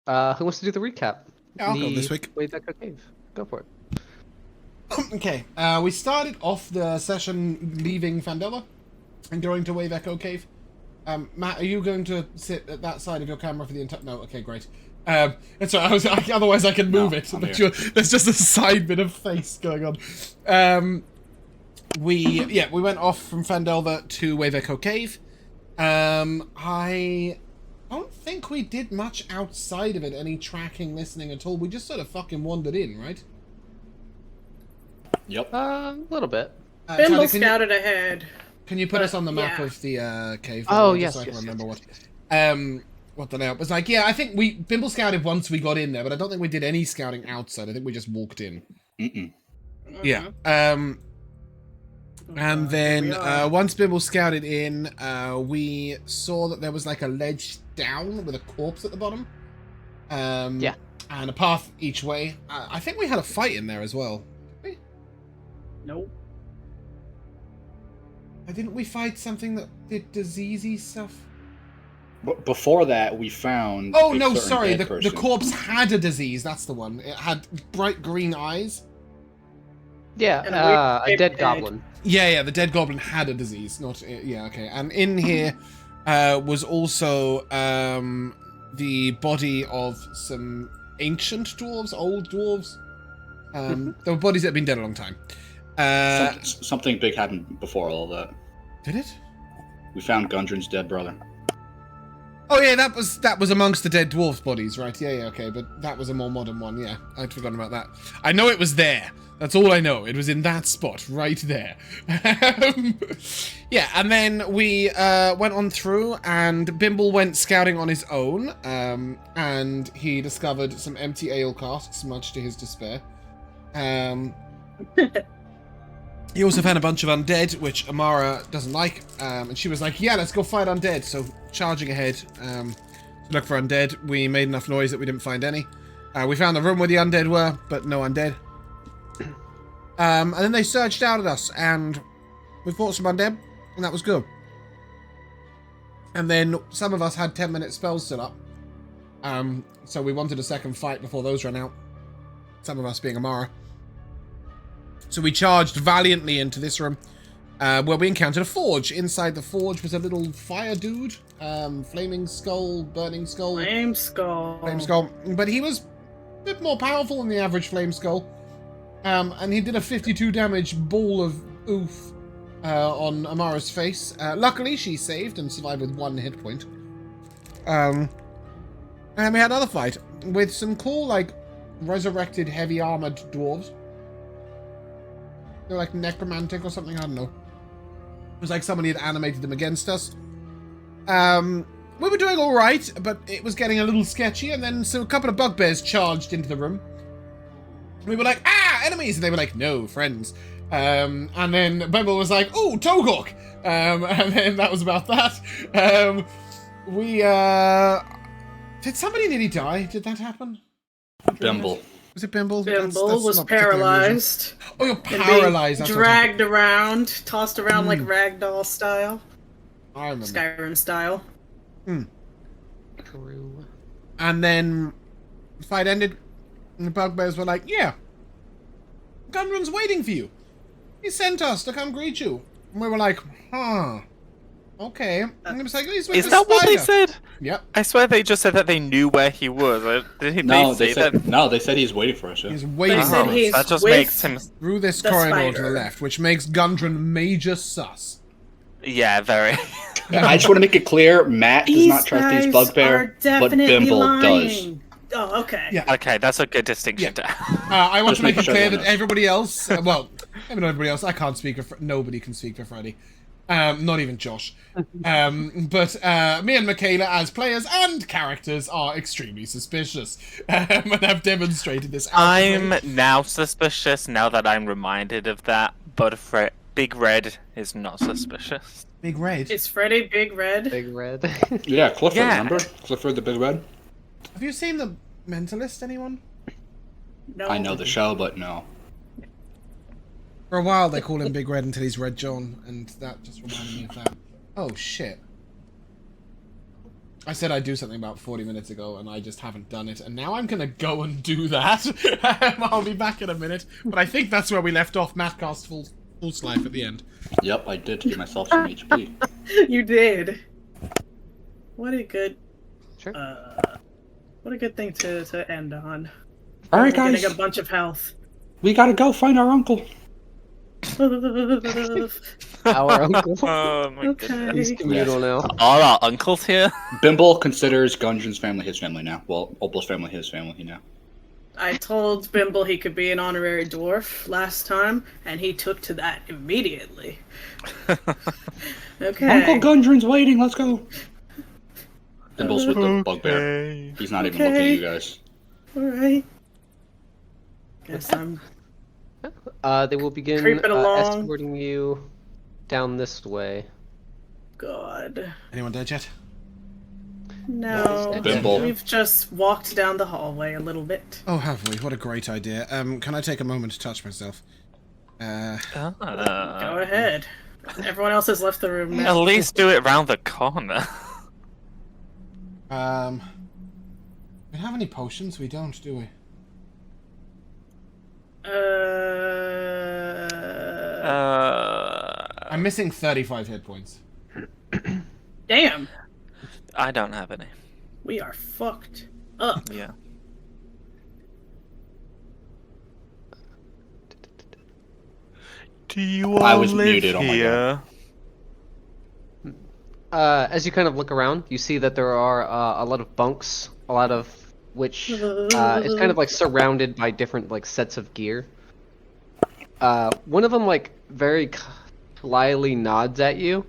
Who wants to do the recap? Yeah, I'll go this week. Way Vecna Cave. Go for it. Okay, we started off the session leaving Phandelver and going to Wave Echo Cave. Matt, are you going to sit at that side of your camera for the entire... No, okay, great. It's all right, otherwise I can move it. But there's just a side bit of face going on. We went off from Phandelver to Wave Echo Cave. I don't think we did much outside of it, any tracking, listening at all. We just sort of fucking wandered in, right? Yep. A little bit. Bimble scouted ahead. Can you put us on the map of the cave? Oh, just yes, so I can yes, remember yes, what the hell. It was like, yeah, I think Bimble scouted once we got in there, but I don't think we did any scouting outside. I think we just walked in. Yeah. And then once Bimble scouted in, we saw that there was like a ledge down with a corpse at the bottom. Yeah. And a path each way. I think we had a fight in there as well. Nope. Didn't we fight something that did diseasey stuff? But before that, we found. Oh no, sorry. The corpse had a disease. That's the one. It had bright green eyes. Yeah, a dead goblin. Yeah. The dead goblin had a disease. Not yeah. Okay. And in here was also the body of some ancient dwarves, old dwarves. There were bodies that had been dead a long time. Something big happened before all that. Did it? We found Gundren's dead brother. Oh yeah, that was amongst the dead dwarfs' bodies, right? Yeah, okay, but that was a more modern one. Yeah, I'd forgotten about that. I know it was there. That's all I know. It was in that spot right there. Yeah, and then we went on through, and Bimble went scouting on his own, and he discovered some empty ale casks, much to his despair. He also found a bunch of undead, which Amara doesn't like, and she was like, yeah, let's go fight undead. So, charging ahead to look for undead, we made enough noise that we didn't find any. We found the room where the undead were, but no undead. And then they surged out at us, and we fought some undead, and that was good. And then some of us had 10-minute spells still up, so we wanted a second fight before those ran out. Some of us being Amara. So we charged valiantly into this room, where we encountered a forge. Inside the forge was a little fire dude, flaming skull, burning skull. Flame skull. Flame skull. But he was a bit more powerful than the average flame skull. And he did a 52 damage ball of oof on Amara's face. Luckily, she saved and survived with 1 hit point. And we had another fight with some cool, like, resurrected, heavy-armored dwarves. They're like necromantic or something, I don't know. It was like somebody had animated them against us. We were doing alright, but it was getting a little sketchy, and then so a couple of bugbears charged into the room. We were like, ah, enemies! And they were like, no, friends. And then Bimble was like, oh, Togok! And then that was about that. Did somebody nearly die? Did that happen? Bimble. Was it Bimble? Bimble was paralyzed. Oh, you're paralyzed. Dragged around, tossed around like ragdoll style. I remember. Skyrim style. True. And then the fight ended, and the bugbears were like, yeah, Gundren's waiting for you. He sent us to come greet you. And we were like, huh. Okay. And he was like, he's with Is the that spider. what they said? Yep. I swear they just said that they knew where he was. They said he's waiting for us. Yeah. He's waiting They said for us he's that just with makes him... through this the corridor to spider. the left, which makes Gundren major sus. Yeah, very. I just want to make it clear, Matt does not trust these bugbear, but Bimble does. Oh, okay. Yeah. Okay, that's a good distinction. Yeah. I want Just to make it making sure clear they that know. everybody else, well, maybe not everybody else, I can't speak for, nobody can speak for Freddy. Not even Josh. But me and Michaela as players and characters are extremely suspicious. And I've demonstrated this. I'm now suspicious now that I'm reminded of that, but Big Red is not suspicious. Big Red? Is Freddy Big Red? Big Red. Yeah, Clifford, Yeah. remember? Clifford the Big Red? Have you seen The Mentalist, anyone? No. I know the show, but no. For a while they call him Big Red until he's Red John, and that just reminded me of that. Oh shit. I said I'd do something about 40 minutes ago, and I just haven't done it. And now I'm going to go and do that. I'll be back in a minute. But I think that's where we left off. Matt cast full life at the end. Yep, I did to give myself some HP. You did. What a good... Sure. What a good thing to end on. All right, guys. Getting a bunch of health. We gotta go find our uncle. Our uncle. Oh my Okay. goodness. He's communal now. All our uncles here? Bimble considers Gungeon's family his family now. Well, Opal's family his family now. I told Bimble he could be an honorary dwarf last time, and he took to that immediately. Okay. Uncle Gundren's waiting, let's go. Bimble's with the bugbear. He's not even looking at you guys. Alright. Guess I'm... They will begin Creeping along. escorting you down this way. God. Anyone dead yet? No. Bimble. We've just walked down the hallway a little bit. Oh, have we? What a great idea. Can I take a moment to touch myself? Go ahead. Everyone else has left the room At now. least do it round the corner. We have any potions? We don't, do we? I'm missing 35 hit points. Damn. I don't have any. We are fucked up. Yeah. Do you all I was live muted, oh my here? As you kind of look around, you see that there are a lot of bunks, a lot of which is kind of like surrounded by different like sets of gear. One of them like very slyly nods at you,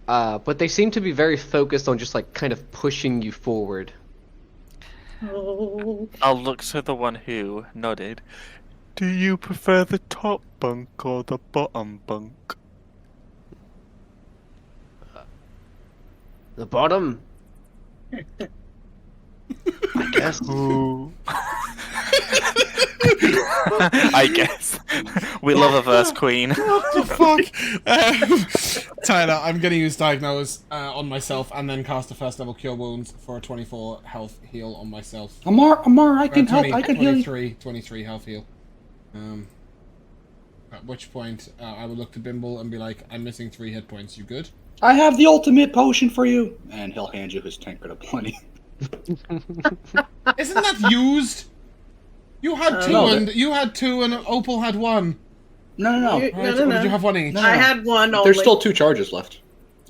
but they seem to be very focused on just like kind of pushing you forward. Oh. I'll look to the one who nodded. Do you prefer the top bunk or the bottom bunk? The bottom. I guess. Ooh. I guess. We love a verse queen. What the fuck? Tyler, I'm going to use Diagnose on myself and then cast a first level Cure Wounds for a 24 health heal on myself. Amara, I can help. I can heal you. 23 health heal. At which point, I will look to Bimble and be like, I'm missing 3 hit points. You good? I have the ultimate potion for you. And he'll hand you his tankard of plenty. Isn't that used? You had 2 No, and you had 2 and Opal had 1. No. You- Right? no. Or did you have 1 each? No. I had one only. There's still 2 charges left.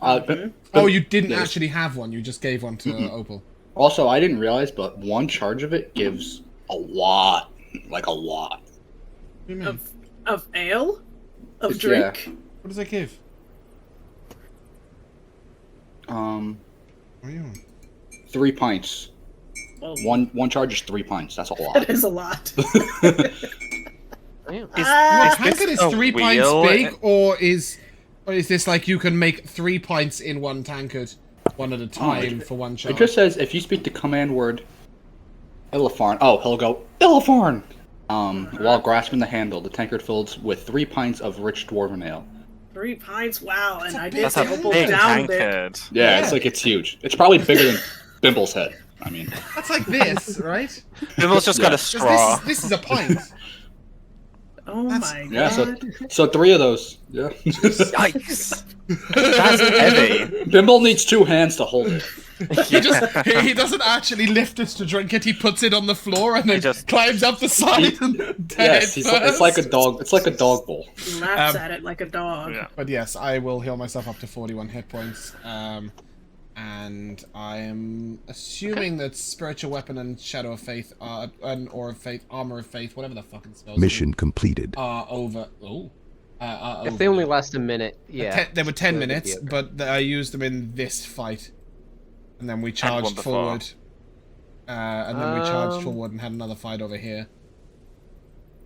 Oh, you didn't Yes. actually have 1. You just gave 1 to Opal. Also, I didn't realize, but 1 charge of it gives a lot. Like a lot. What do you mean? Of ale? Of Yeah. drink? What does that give? What are you on? 3 pints. Well, One charge is 3 pints. That's a lot. that is a lot. Damn. Your Ah, tankard is a 3 pints wheel? big, or is this like you can make 3 pints in 1 tankard, 1 at a time for 1 charge? It just says if you speak the command word Illafarn. Oh, he'll go Illafarn! While grasping the handle, the tankard fills with 3 pints of rich dwarven ale. 3 pints? Wow, and I did That's a Opal big downed it. tankard. Yeah, Yeah. it's huge. It's probably bigger than Bimble's head. I mean, That's like this, right? Bimble's just got a 'Cause straw. This is a pint. Oh That's- my yeah. god. So 3 of those. Yeah. Yikes! That's heavy. Bimble needs 2 hands to hold it. He doesn't actually lift it to drink it. He puts it on the floor and then just- climbs up the side and Yes, it's like a dog. It's like a dog bowl. He laps at it like a dog. Yeah. But yes, I will heal myself up to 41 hit points. And I am assuming that spiritual weapon and shadow of faith or faith, armor of faith, whatever the fucking spells. Mission completed. Are over. If they only last a minute, yeah. They were 10 They would be minutes, over. but I used them in this fight. And then we one charged before. forward. And then we charged forward and had another fight over here.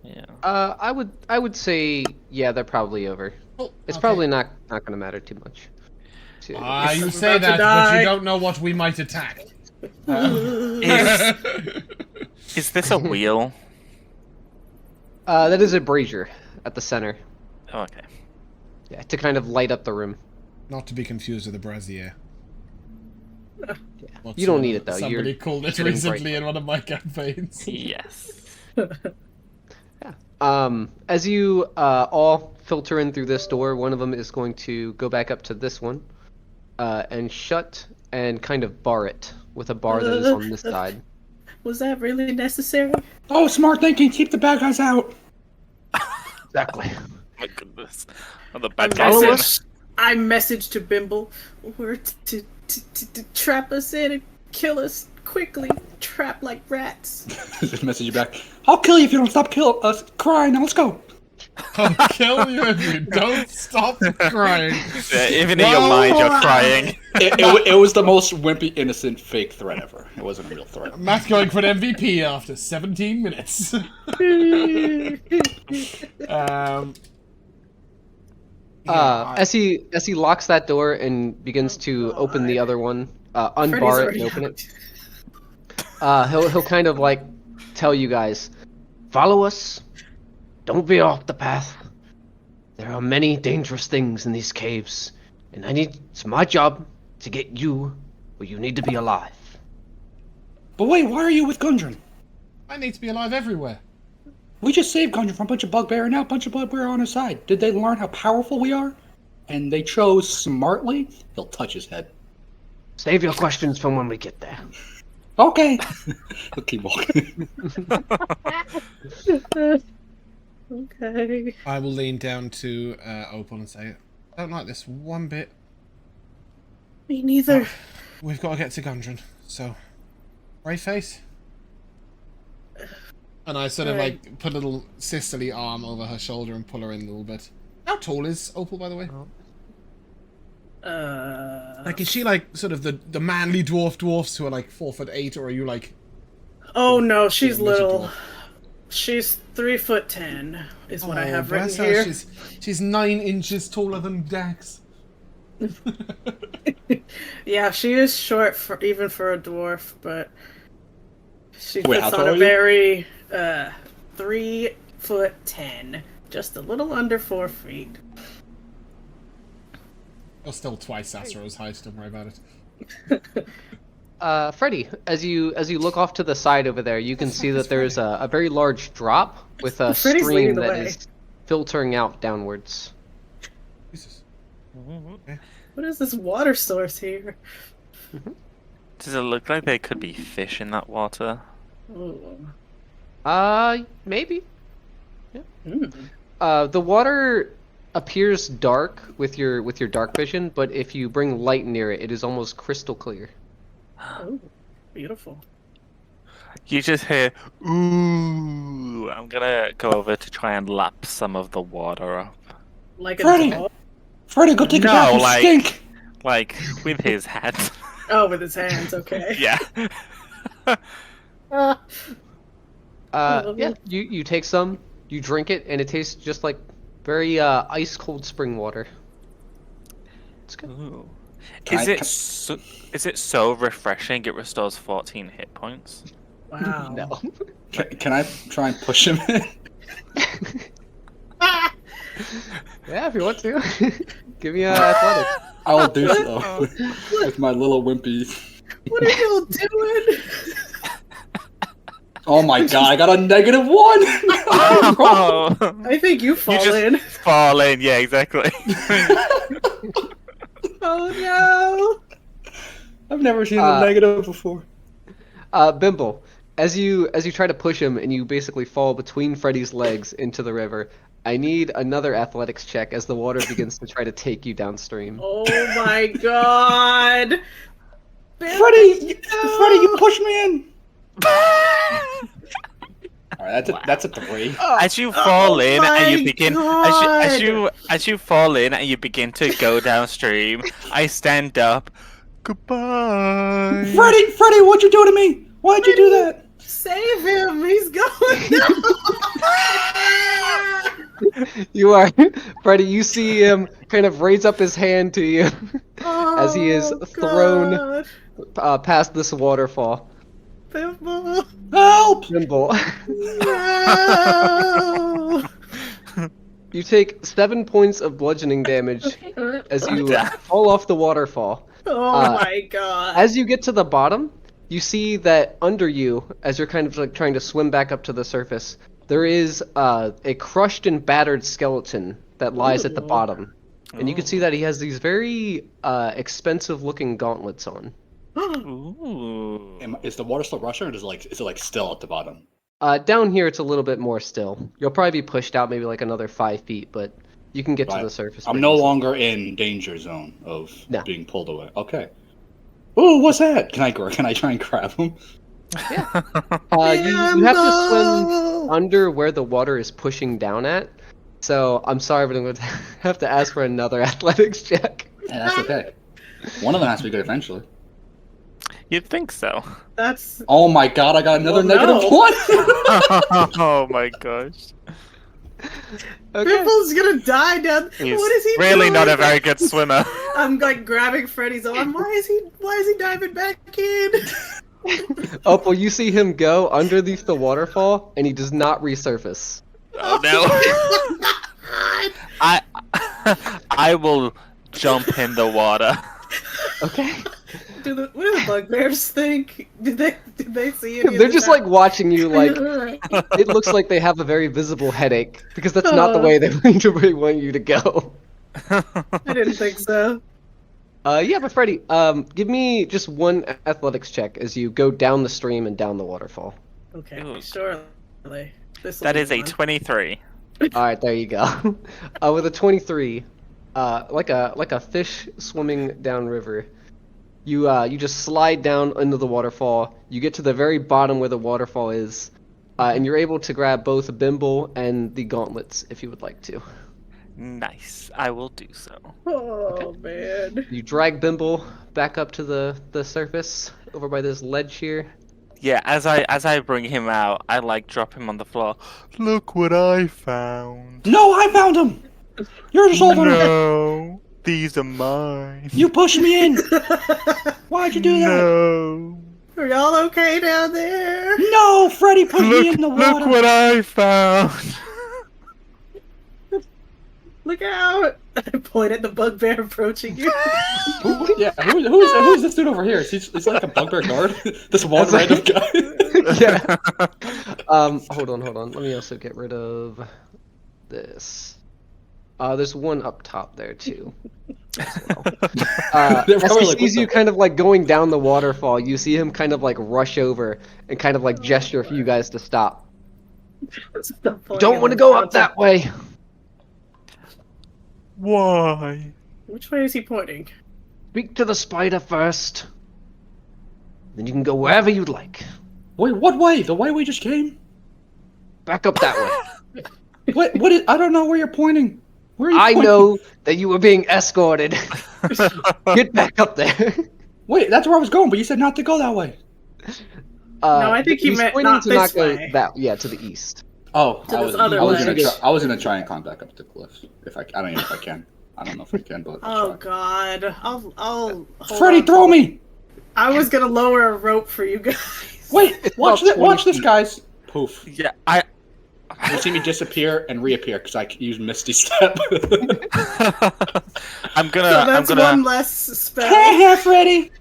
Yeah. I would say yeah, they're probably over. Oh, It's okay. probably not going to matter too much. You I'm say about to that, but die. you don't know what we might attack. Is this a wheel? That is a brazier at the center. Oh, okay. Yeah, to kind of light up the room. Not to be confused with a brazier. You don't need it, though. Somebody You're called it getting recently in one of my campaigns. Yes. As you all filter in through this door, one of them is going to go back up to this one and shut and kind of bar it with a bar that is on this side. Was that really necessary? Oh, smart thinking. Keep the bad guys out. Exactly. My goodness. Oh, the bad guys in. I messaged to Bimble. We're to trap us in and kill us quickly. Trap like rats. Just message you back. I'll kill you if you don't stop crying. Now let's go. I'll kill you if you don't stop crying. Yeah, even in your mind, you're crying. It was the most wimpy, innocent, fake threat ever. It wasn't a real threat. Matt going for an MVP after 17 minutes. As he locks that door and begins to open the other one, unbar it and open it. He'll kind of like tell you guys, follow us. Don't veer off the path. There are many dangerous things in these caves, and it's my job to get you where you need to be alive. But wait, why are you with Gundren? I need to be alive everywhere. We just saved Gundren from a bunch of bugbear, and now a bunch of bugbear are on his side. Did they learn how powerful we are? And they chose smartly? He'll touch his head. Save your questions for when we get there. Okay. He'll keep walking. Okay. I will lean down to Opal and say, I don't like this one bit. Me neither. We've got to get to Gundren, so... Brave face? And I sort of like put a little sisterly arm over her shoulder and pull her in a little bit. How tall is Opal, by the way? Like, is she like sort of the manly dwarfs who are like 4'8", or are you like... Oh no, she's midget little. dwarf? She's 3'10" is what I have written bless her, here. She's 9 inches taller than Dax. Yeah, she is short even for a dwarf, but she Wait, puts how on tall a are you? very 3'10", just a little under 4 feet. You're still twice Sasaro's height, don't worry about it. Freddy, as you look off to the side over there, you can see that there's a very large drop with a Freddy's stream leading the that way. is filtering out downwards. Jesus. What is this water source here? Does it look like there could be fish in that water? Ooh. Maybe. Mm. The water appears dark with your dark vision, but if you bring light near it, it is almost crystal clear. Oh, beautiful. You just hear, ooh. I'm gonna go over to try and lap some of the water up. Like a Freddy! dog? Freddy, go take a bath, you stink! Like, with his hands. Oh, with his hands, okay. Yeah. Yeah, you take some, you drink it, and it tastes just like very ice cold spring water. It's good. Ooh. Can Is I- it so refreshing it restores 14 hit points? Wow. No. Can I try and push him in? Yeah, if you want to. Give me athletics. I will do so. With my little wimpy... What are y'all doing? Oh my god, I got a -1! Oh, I think you fall just in. fall in, yeah, exactly. Oh no! I've never seen a negative before. Bimble, as you try to push him and you basically fall between Freddy's legs into the river, I need another athletics check as the water begins to try to take you downstream. Oh my god! Freddy, you pushed me in! Alright, that's a 3. As you fall in my and you begin God. as you fall in and you begin to go downstream, I stand up. Goodbye. Freddy, what'd you do to me? Why'd you do that? Save him! He's going down! You are, Freddy. You see him kind of raise up his hand to you as he is thrown past this waterfall. Bimble! Help! Bimble, No! you take 7 points of bludgeoning damage as you fall off the waterfall. Oh my god. As you get to the bottom, you see that under you, as you're kind of like trying to swim back up to the surface, there is a crushed and battered skeleton that lies at the Ooh. bottom. And you can see that he has these very expensive-looking gauntlets on. Ooh. Is the water still rushing, or is it like still at the bottom? Down here, it's a little bit more still. You'll probably be pushed out maybe like another 5 feet, but you can get to the surface. I'm pretty no easily. longer in danger zone of No. being pulled away. Okay. Oh, what's that? Can I try and grab him? You have to swim under where the water is pushing down at. So I'm sorry, but I'm going to have to ask for another athletics check. Yeah, that's okay. One of them has to be good eventually. You'd think so. That's Oh my god, I got another Well, no. -1! Oh my gosh. Okay. Ripple's gonna die down. He's What is he doing? really not a very good swimmer. I'm like grabbing Freddy's arm. Why is he diving back in? Oh, well, you see him go underneath the waterfall, and he does not resurface. Oh no. I will jump in the water. Okay. What do the bugbears think? Did they see any of They're this just like watching you like it looks like they have a very visible headache because that's not the way they really want you to go. I didn't think so. Yeah, but Freddy, give me just one athletics check as you go down the stream and down the waterfall. Okay, Ooh. surely. That is a 23. All right, there you go. With a 23, like a fish swimming downriver, you just slide down into the waterfall. You get to the very bottom where the waterfall is, and you're able to grab both Bimble and the gauntlets if you would like to. Nice. I will do so. Oh man. You drag Bimble back up to the surface over by this ledge here. Yeah, as I bring him out, I like drop him on the floor. Look what I found. No, I found him! You're just holding him! No, these are mine. You pushed me in! Why'd you do that? No. Are y'all okay down there? No, Freddy pushed me in the water! Look what I found. Look out! I point at the bugbear approaching you. Who's this dude over here? He's like a bugbear guard? This one random guy? Yeah. Hold on. Let me also get rid of this. There's one up top there too. As well. They're As probably he like, sees what you kind of like going down the waterfall, you see him kind of like rush over and kind of like gesture for you guys to stop. Don't want to go up that way. Why? Which way is he pointing? Speak to the spider first. Then you can go wherever you'd like. Wait, what way? The way we just came? Back up that way. What is, I don't know where you're pointing. Where are you I pointing? know that you were being escorted. Get back up there. Wait, that's where I was going, but you said not to go that way. No, I think he he's meant pointing not to this not go way. to the east. Oh, To I this was, other I was ledge. gonna I was gonna try and climb back up the cliff. I don't even know if I can. I don't know if I can, but I'll Oh try. god. I'll hold Freddy, on. throw me! I was gonna lower a rope for you guys. Wait, It's watch about this, watch 20 this, guys. Poof. Yeah, You see me disappear and reappear because I use Misty Step. I'm So gonna that's one less spell. Hey, Freddy!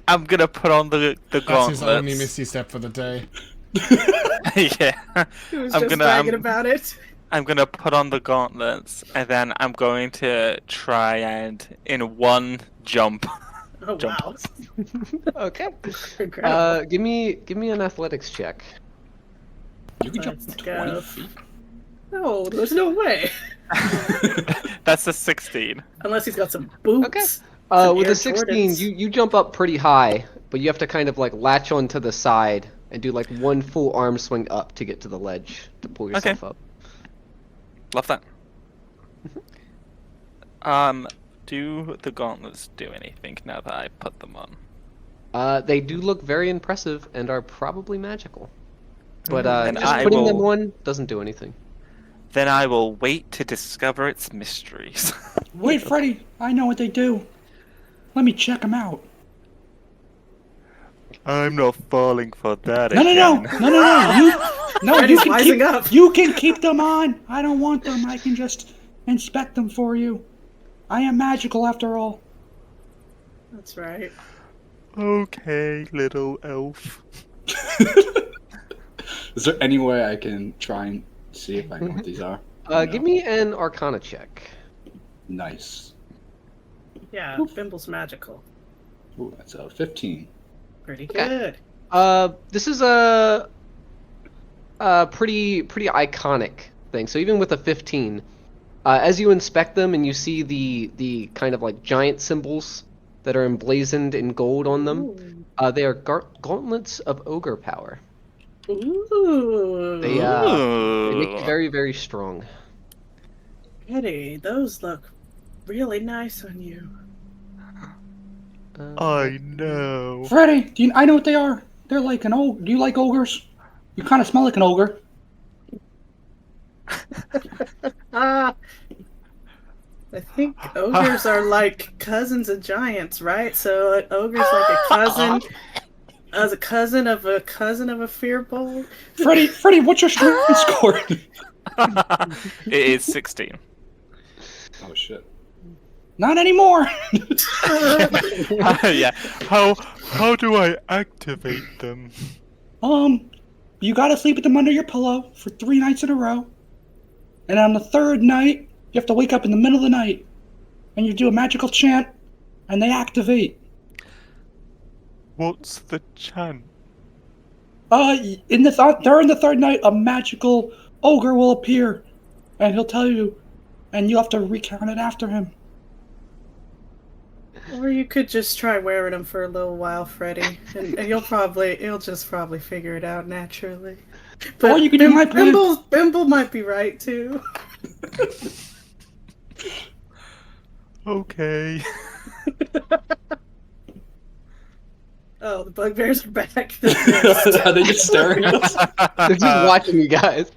I'm gonna put on the That's gauntlets. his only misty step for the day. Yeah. He was I'm just gonna- bragging I'm- about it. I'm gonna put on the gauntlets, and then I'm going to try and, in one jump, Oh jump. wow. Okay. Incredible. Give me an athletics check. You can jump Let's 20 go. feet. No, there's no way. That's a 16. Unless he's got some boots. Okay. Some With Air a 16, Jordans. you jump up pretty high, but you have to kind of like latch onto the side and do like one full arm swing up to get to the ledge to pull yourself up. Love that. Do the gauntlets do anything now that I put them on? They do look very impressive and are probably magical. But And just I putting them will- on doesn't do anything. Then I will wait to discover its mysteries. Wait, Freddy, I know what they do. Let me check them out. I'm not falling for that No, again. Freddy's wising up. You can keep them on. I don't want them. I can just inspect them for you. I am magical after all. That's right. Okay, little elf. Is there any way I can try and see if I know what these are? Give me an Arcana check. Nice. Yeah, Bimble's magical. Ooh, that's a 15. Pretty Okay. good. This is a pretty iconic thing. So even with a 15, as you inspect them and you see the kind of like giant symbols that are emblazoned in gold on them, they are gauntlets of ogre power. Ooh. They make you very, very strong. Eddie, those look really nice on you. I know. Freddy, I know what they are. They're like an ogre. Do you like ogres? You kind of smell like an ogre. I think ogres are like cousins of giants, right? So an ogre's like a cousin, as a cousin of a fearbold. Freddy, what's your strength score? It is 16. Oh shit. Not anymore. Yeah. How do I activate them? You gotta sleep with them under your pillow for 3 nights in a row. And on the 3rd night, you have to wake up in the middle of the night. And you do a magical chant, and they activate. What's the chant? During the 3rd night, a magical ogre will appear. And he'll tell you, and you have to recount it after him. Or you could just try wearing them for a little while, Freddy, and you'll just probably figure it out naturally. But Or you could do my plan. Bimble might be right too. Okay. Oh, the bugbears are back. Are they just staring at us? They're just watching you guys.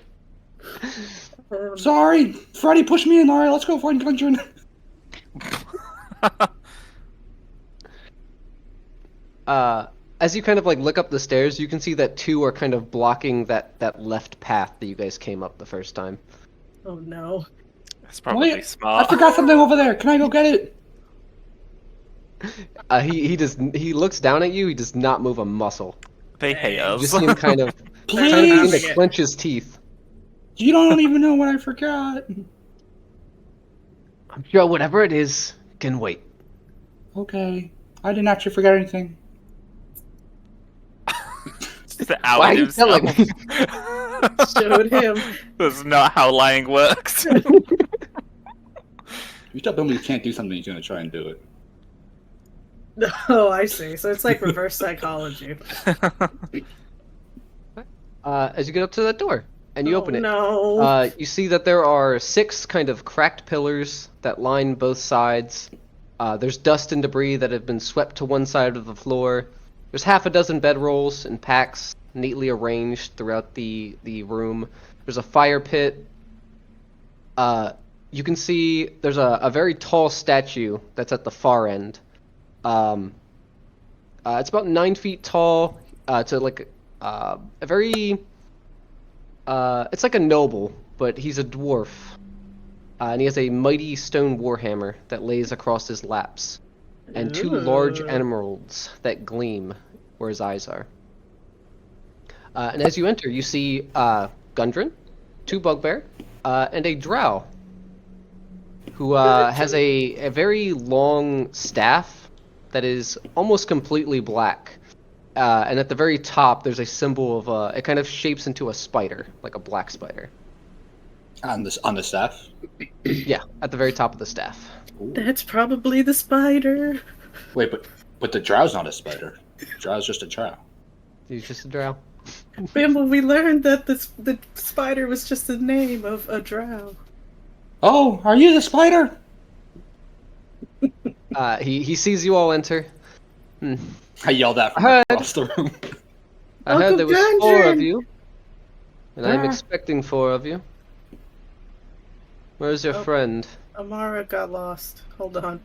Sorry, Freddy pushed me in. Alright, let's go find Gundren. As you kind of like look up the stairs, you can see that 2 are kind of blocking that left path that you guys came up the first time. Oh no. That's probably Wait, smart. I forgot something over there. Can I go get it? He looks down at you. He does not move a muscle. They hate You us. just see him kind of Please. begin to clench his teeth. You don't even know what I forgot. I'm sure whatever it is can wait. Okay. I didn't actually forget anything. Just Why are you telling me? Showed him. That's not how lying works. You tell Bimble you can't do something, he's gonna try and do it. Oh, I see. So it's like reverse psychology. As you get up to that door and you open it, No. you see that there are 6 kind of cracked pillars that line both sides. There's dust and debris that have been swept to one side of the floor. There's half a dozen bedrolls in packs, neatly arranged throughout the room. There's a fire pit. You can see there's a very tall statue that's at the far end. It's about 9 feet tall. To like a very. It's like a noble, but he's a dwarf. And he has a mighty stone warhammer that lays across his laps, and 2 large emeralds that gleam where his eyes are. And as you enter, you see Gundren, 2 bugbear, and a drow, who has a very long staff that is almost completely black. And at the very top, there's a symbol of it kind of shapes into a spider, like a black spider. On the staff? Yeah, at the very top of the staff. Ooh. That's probably the spider. Wait, but the drow's not a spider. The drow's just a drow. He's just a drow. Bimble, we learned that the spider was just the name of a drow. Oh, are you the spider? He sees you all enter. I yelled that from Heard. across the room. I heard there was 4 of Gundren! you, and I'm Ah. expecting 4 of you. Where's your friend? Amara got lost. Hold on.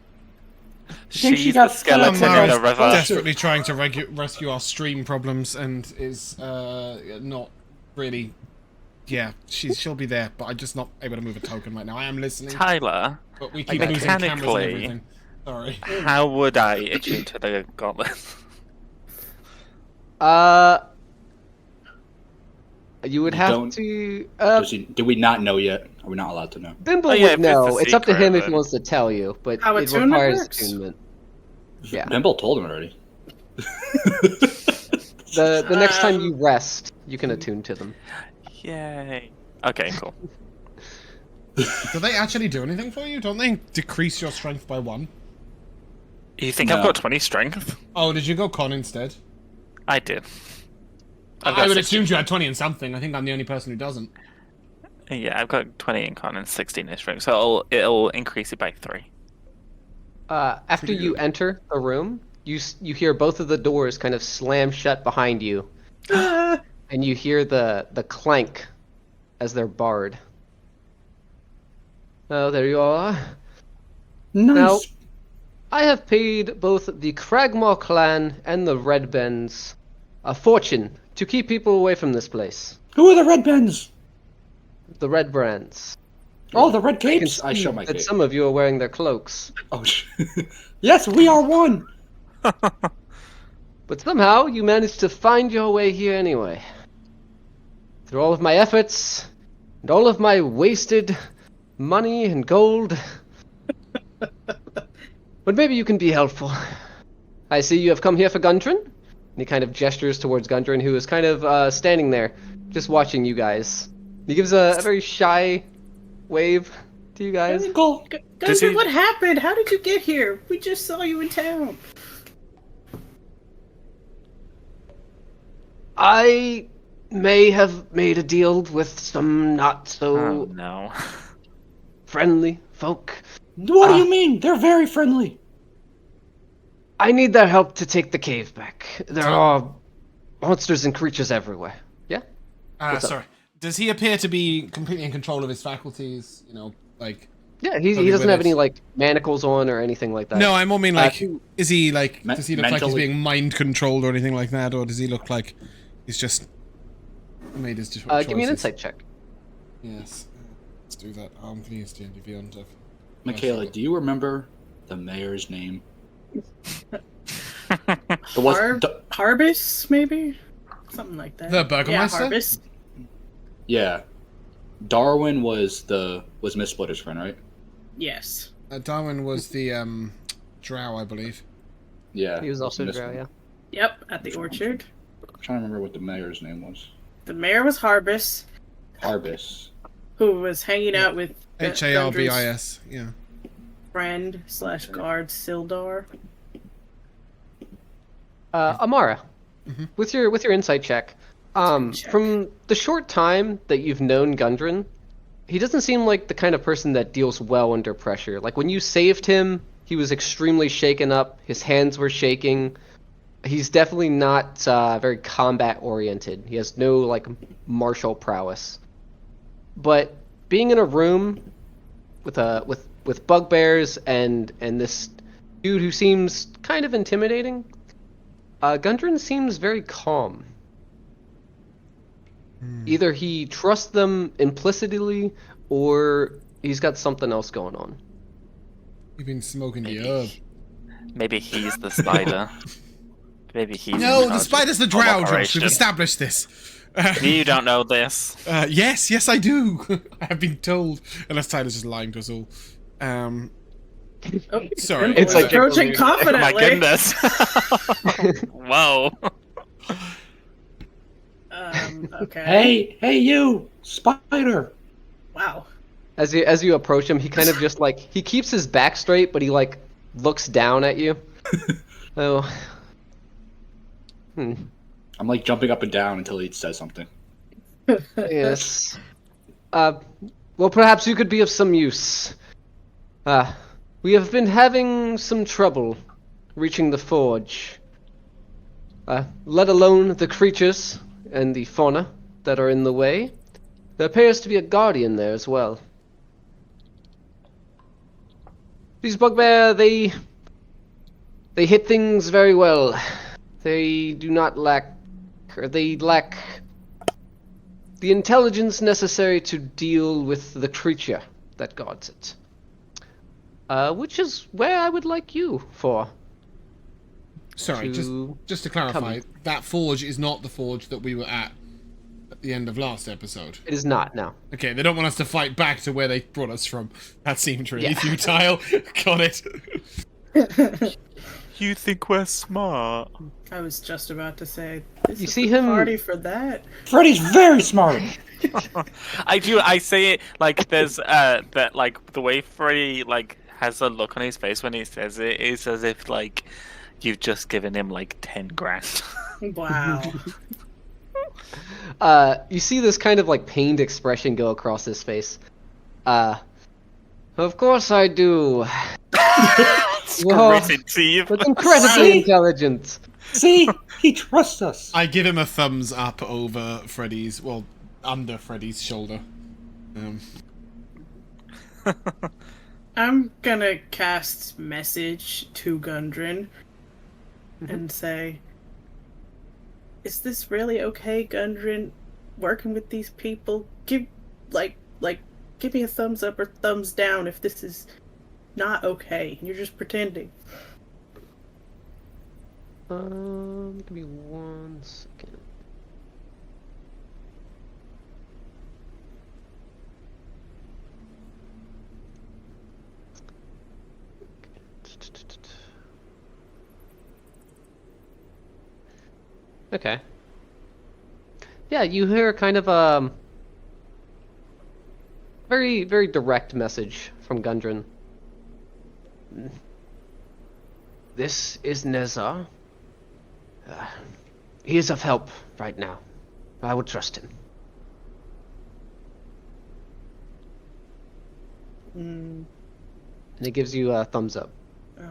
think she She's got the skeleton in Amara's the river. desperately trying to rescue our stream problems and is not really. Yeah, she'll be there, but I'm just not able to move a token right now. I am listening, Tyler, but we keep losing cameras and mechanically, everything. Sorry. How would I attune to the gauntlet? You would You have don't- to. Do we not know yet? Are we not allowed to know? Bimble Oh, yeah, would if it's a know. It's up to secret, him if he then- wants to tell you, but How it attunement requires works? attunement. Yeah. Bimble told him already. The next time you rest, you can attune to them. Yay. Okay, cool. Do they actually do anything for you? Don't they decrease your strength by 1? You think No. I've got 20 strength? Oh, did you go con instead? I did. I've I got would 16. assume you had 20 and something. I think I'm the only person who doesn't. Yeah, I've got 20 in con and 16 in strength, so it'll increase it by 3. After Pretty you good. enter the room, you hear both of the doors kind of slam shut behind you, and you hear the clank as they're barred. Oh, there you are. Nice. Now, I have paid both the Cragmaw clan and the Red Bends a fortune to keep people away from this place. Who are the red pens? The Red Brands. Oh, the red I can capes. I see show my that cape. some of you are wearing their cloaks. Oh, yes, we are one. But somehow you managed to find your way here anyway. Through all of my efforts, and all of my wasted money and gold. But maybe you can be helpful. I see you have come here for Gundren. And he kind of gestures towards Gundren, who is kind of standing there, just watching you guys. He gives a very shy wave to you guys. Cool. Does Gundren, he- what happened? How did you get here? We just saw you in town. I may have made a deal with some not so Oh, no. friendly folk. What do you mean? They're very friendly. I need their help to take the cave back. There are monsters and creatures everywhere. Yeah? What's up? Sorry. Does he appear to be completely in control of his faculties? You know, like... Yeah, he Totally doesn't with have it. any, like, manacles on or anything like that. No, I more mean, like, who- is he, like, does he look like he's mentally- being mind-controlled or anything like that? Or does he look like he's just made his choices? Give me an insight check. Yes. Let's do that. I'm going to use D&D Beyond. Michaela, do you remember the mayor's name? The was Harbis, maybe? Something like that. The Burgomaster? Yeah, Harbis. yeah. Darwin was Miss Splitter's friend, right? Yes. Darwin was the, drow, I believe. Yeah. He was also a Miss- drow, yeah. Yep, at the orchard. I'm trying to remember what the mayor's name was. The mayor was Harbis, Harbis. who was hanging out with Gundren's Harbis, yeah. friend / guard Sildar. Amara, with your insight check, check. from the short time that you've known Gundren, he doesn't seem like the kind of person that deals well under pressure. Like when you saved him, he was extremely shaken up. His hands were shaking. He's definitely not very combat oriented. He has no like martial prowess. But being in a room with bugbears and this dude who seems kind of intimidating, Gundren seems very calm. Either he trusts them implicitly, or he's got something else going on. You've been smoking the herb. Maybe he's the spider. Maybe he's. No, in the charge spider's the of drow, Josh. operation. We've established this. You don't know this. Yes, I do. I have been told. Unless Tyler's just lying to us all. Oh, Sorry. Bimble It's was like- approaching Oh confidently. my goodness. Whoa. Okay. Hey, you, spider. Wow. As you approach him, he kind of just like he keeps his back straight, but he like looks down at you. Oh. I'm like jumping up and down until he says something. Yes. Well, perhaps you could be of some use. We have been having some trouble reaching the forge. Let alone the creatures and the fauna that are in the way. There appears to be a guardian there as well. These bugbear, they hit things very well. They do not lack, or they lack the intelligence necessary to deal with the creature that guards it. which is where I would like you for. Sorry, just to clarify, that forge is not the forge that we were at the end of last episode. It is not, no. Okay, they don't want us to fight back to where they brought us from. That seemed really futile. Got it. You think we're smart? I was just about to say, this You is see the him- party for that. Freddy's very smart. I say it like there's that like the way Freddy like has a look on his face when he says it is as if like you've just given him like 10 grand. Wow. You see this kind of like pained expression go across his face. Of course I do. Whoa, Gritted teeth. that's incredibly intelligent. See? He trusts us. I give him a thumbs up over Freddy's, well, under Freddy's shoulder. I'm gonna cast message to Gundren and say, is this really okay, Gundren? Working with these people? Give me a thumbs up or thumbs down if this is not okay. You're just pretending. Give me 1 second. Okay. Yeah, you hear kind of a very, very direct message from Gundren. This is Nezar. He is of help right now. I would trust him. Mm, And he gives you a thumbs up.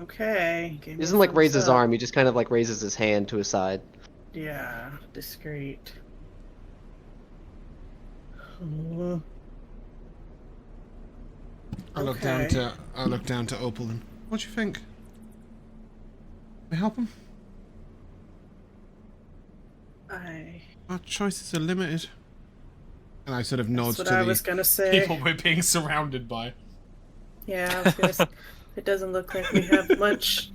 okay. He doesn't like raise his arm, he just kind of like raises his hand to his side. Yeah, discreet. I look down to Opal and what do you think? Can we help him? Our choices are limited. And I sort of nod That's what to I the was gonna say. people we're being surrounded by. Yeah, I was gonna say, it doesn't look like we have much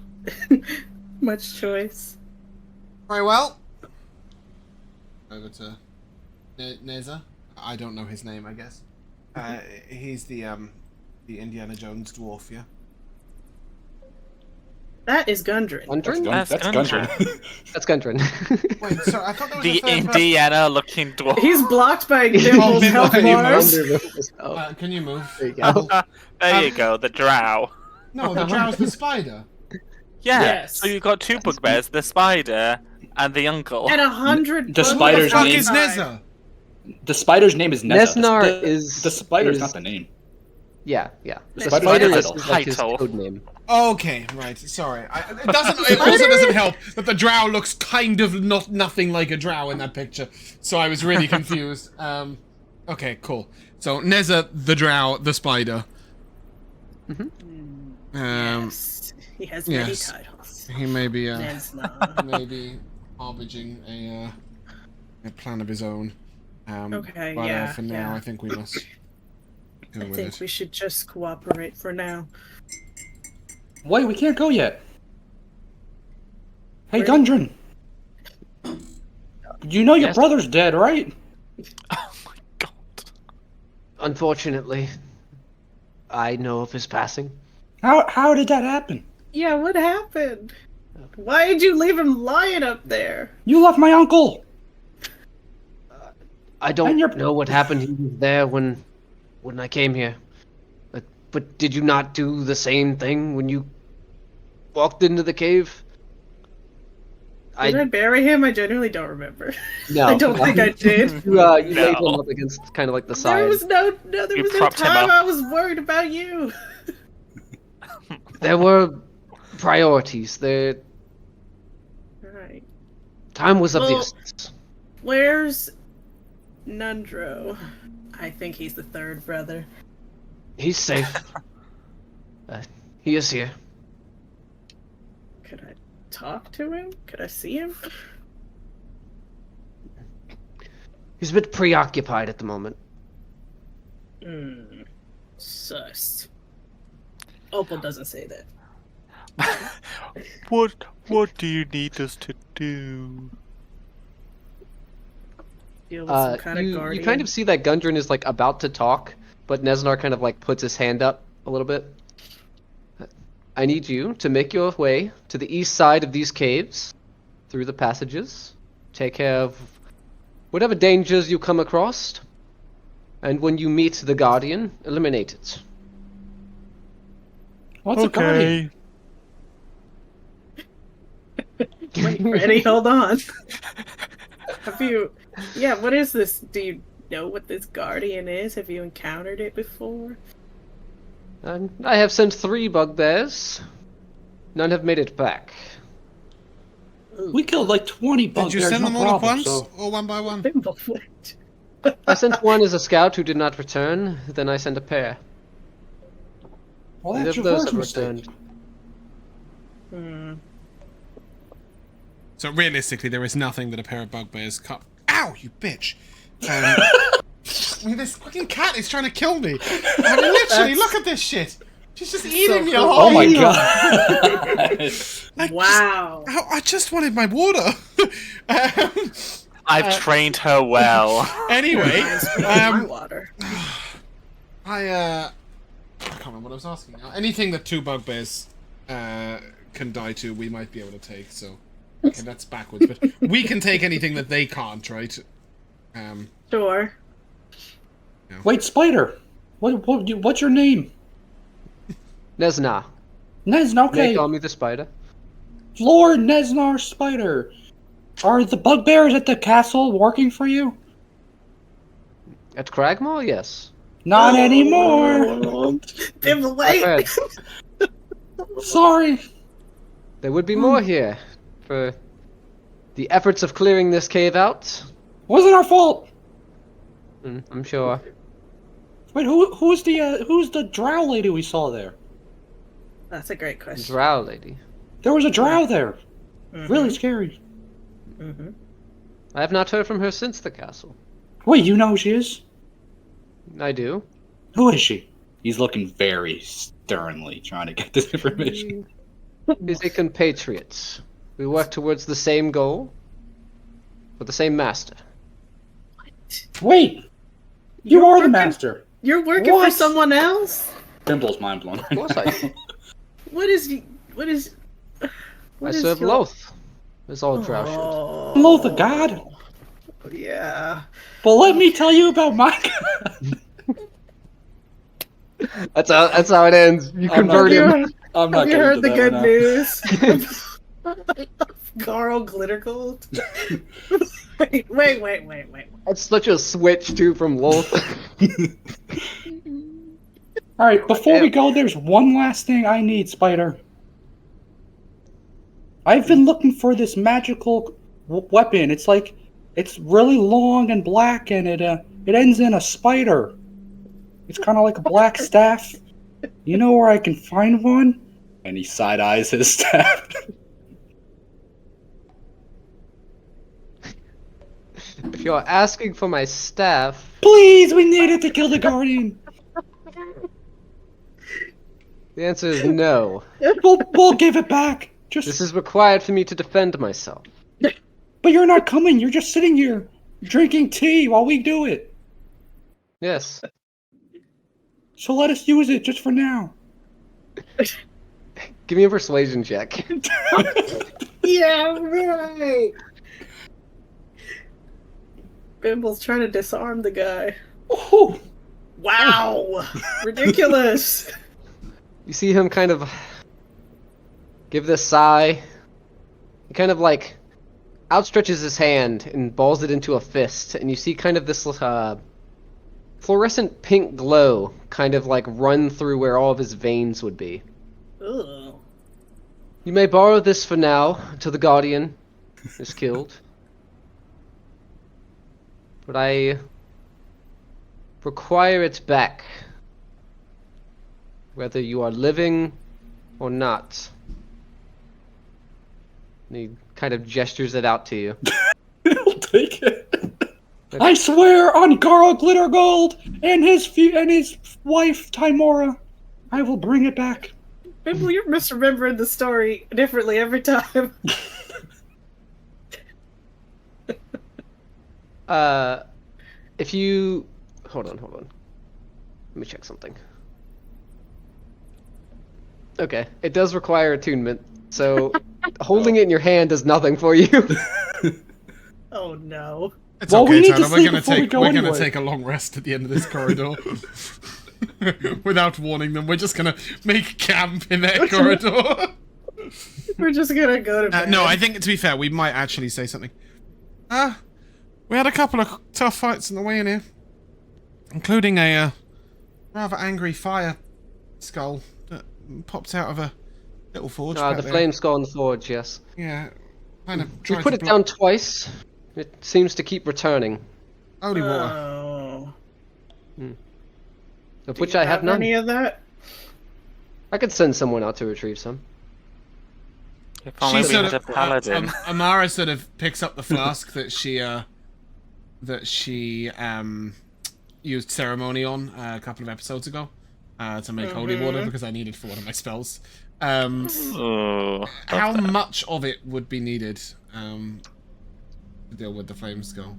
choice. Very well. Over to Neza. I don't know his name, I guess. He's the Indiana Jones dwarf, yeah? That is Gundren. Gundren? That's Gundren. That's Gundren. Wait, sorry, I thought that was The third person. Indiana-looking dwarf. He's blocked by Dimple's Bimbo, health can you bars. Oh, Can you move? there you go. There you go, the drow. No, the drow's the spider. Yeah. Yes. So you've got 2 bugbears, the spider and the uncle. And 100. The spider's Fuck name- is Neza? The spider's name is Neza. Nesnar is- The spider's is- not the name. Yeah. The The spider's spider title. is like his Title. code name. Okay, right. Sorry. It also doesn't help that the drow looks kind of nothing like a drow in that picture. So I was really confused. Okay, cool. So Neza, the drow, the spider. Yes. He has many yes. titles. He may be Nesnar. maybe harbinging a plan of his own. Okay, but yeah, for now, yeah. I think we must go I with think it. we should just cooperate for now. Wait, we can't go yet. Hey, Where- Gundren. You know your Yes? brother's dead, right? Oh my god. Unfortunately, I know of his passing. How did that happen? Yeah, what happened? Why did you leave him lying up there? You left my uncle. I don't And you're- know what happened. He was there when I came here. But did you not do the same thing when you walked into the cave? Did I bury him? I genuinely don't remember. No. I don't think I did. You laid him No. up against kind of like the There side. was no You propped him time up. I was worried about you. There were priorities. Right. Time was of the Well- essence. Where's Nundro? I think he's the third brother. He's safe. He is here. Could I talk to him? Could I see him? He's a bit preoccupied at the moment. Sus. Opal doesn't say that. What do you need us to do? Deal with some kind of you guardian. kind of see that Gundren is like about to talk, but Nesnar kind of like puts his hand up a little bit. I need you to make your way to the east side of these caves, through the passages. Take care of whatever dangers you come across, and when you meet the Guardian, eliminate it. What's a guardian? Wait, Freddy, hold on. Have you... Yeah, what is this? Do you know what this guardian is? Have you encountered it before? I have sent 3 bugbears. None have made it back. We killed like 20 Did bugbears. you send them all at once, So. or one by one? I sent one as a scout who did not return, then I sent a pair. Well, Neither that's of your those first have mistake. returned. So realistically, there is nothing that a pair of bugbears can't... Ow, you bitch! I mean, this fucking cat is trying to kill me. I mean, literally, look at this shit. She's just eating me cool. alive. Oh my god! Like, Wow. I just wanted my water. I've trained her well. Anyway, My water. I can't remember what I was asking now. Anything that 2 bugbears can die to, we might be able to take. So, okay, that's backwards. But we can take anything that they can't, right? Sure. Wait, Spider. What's your name? Nesna. Nesnar. They Okay. call me the spider. Lord Nesnar Spider. Are the bugbears at the castle working for you? At Cragmaw, yes. Not anymore. Bimble, I've wait! heard. Sorry. There would be more here for the efforts of clearing this cave out. Wasn't our fault. I'm sure. Wait, who's the drow lady we saw there? That's a great question. Drow lady. There was a drow there. Mm-hmm. Really scary. Mm-hmm. I have not heard from her since the castle. Wait, you know who she is? I do. Who is she? He's looking very sternly trying to get this information. Is a compatriot. We work towards the same goal, with the same master. Wait, you You're are the working- master. You're working What? for someone else? Bimble's mind blown. Of course I do. What is... I serve Loth, as all drow should. Oh, Loth a god. yeah. But let me tell you about my god. That's how it ends. You I'm not convert gonna- him. I'm not Have you getting heard to the that good right now. news? Carl Glittergold? wait. That's such a switch too from Loth. All right, before we go, there's one last thing I need, Spider. I've been looking for this magical weapon. It's really long and black, and it ends in a spider. It's kind of like a black staff. You know where I can find one? And he side eyes his staff. If you're asking for my staff, Please, we need it to kill the guardian. the answer is no. We'll give it back. This is required for me to defend myself. But you're not coming. You're just sitting here drinking tea while we do it. Yes. So let us use it just for now. Give me a persuasion check. Yeah, right. Bimble's trying to disarm the guy. Ooh. Wow! Ridiculous! You see him kind of give this sigh. He kind of like outstretches his hand and balls it into a fist, and you see kind of this fluorescent pink glow kind of like run through where all of his veins would be. Ugh. You may borrow this for now until the Guardian is killed. But I require it back, whether you are living or not. And he kind of gestures it out to you. I'll take it. I swear on Carl Glittergold and his wife Timora, I will bring it back. Bimble, you're misremembering the story differently every time. If you hold on. Let me check something. Okay, it does require attunement, so holding it in your hand does nothing for you. Oh no. It's Well, okay, we need to Tyler. sleep before we go We're anyway. gonna take a long rest at the end of this corridor. Without warning them, we're just gonna make camp in that corridor. We're just gonna go to bed. No, I think, to be fair, we might actually say something. We had a couple of tough fights on the way in here. Including a rather angry fire skull that popped out of a little forge. The back there. flame skull in the forge, yes. Yeah, kind of We tried put to it down twice. It seems to keep returning, Holy water. Oh. of Do which you I have none. any of that? I could send someone out to retrieve some. If only we had a paladin. Amara sort of picks up the flask that she used ceremony on a couple of episodes ago to make holy water because I needed for one of my spells. Oh, How much of it would be needed to deal with the flame skull?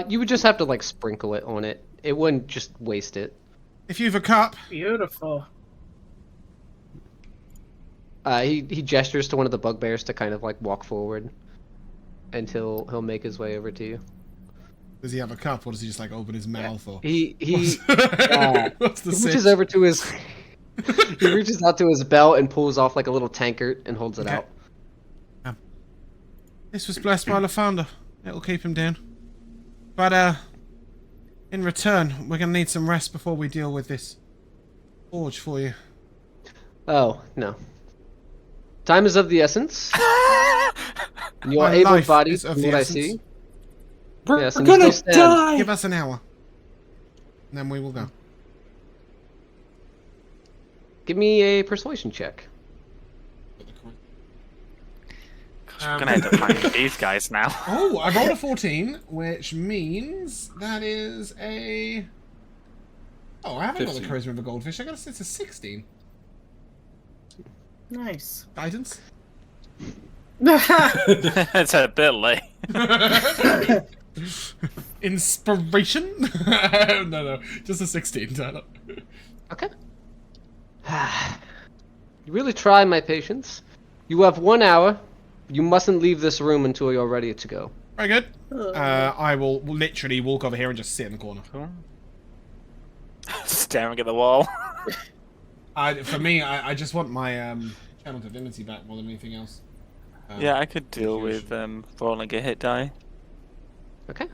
You would just have to like sprinkle it on it. It wouldn't just waste it. If you've a cup, Beautiful. He gestures to one of the bugbears to kind of like walk forward, and he'll make his way over to you. does he have a cup, or does he just like open his mouth? Or He what's the he reaches six? over to his he reaches out to his belt and pulls off like a little tankard and holds it Okay. out. This was blessed by the founder. It'll keep him down. But in return, we're gonna need some rest before we deal with this forge for you. Oh no. Time is of the essence. And you are My life able-bodied, is of from the what I essence. see. We're Yes, and you gonna still stand. die! Give us an hour, and then we will go. Give me a persuasion check. we're gonna end up finding these guys now. Oh, I rolled a 14, which means that is a. Oh, I haven't got the 15. charisma of a goldfish. I got it's a 16. Nice. Guidance. It's a bit late. Inspiration? no, just a 16, Tyler. Okay. You really try, my patience. You have 1 hour. You mustn't leave this room until you're ready to go. Very good. I will literally walk over here and just sit in the corner. Staring at the wall. For me, I just want my channel divinity back more than anything else. Yeah, I could deal with rolling a hit die. Okay.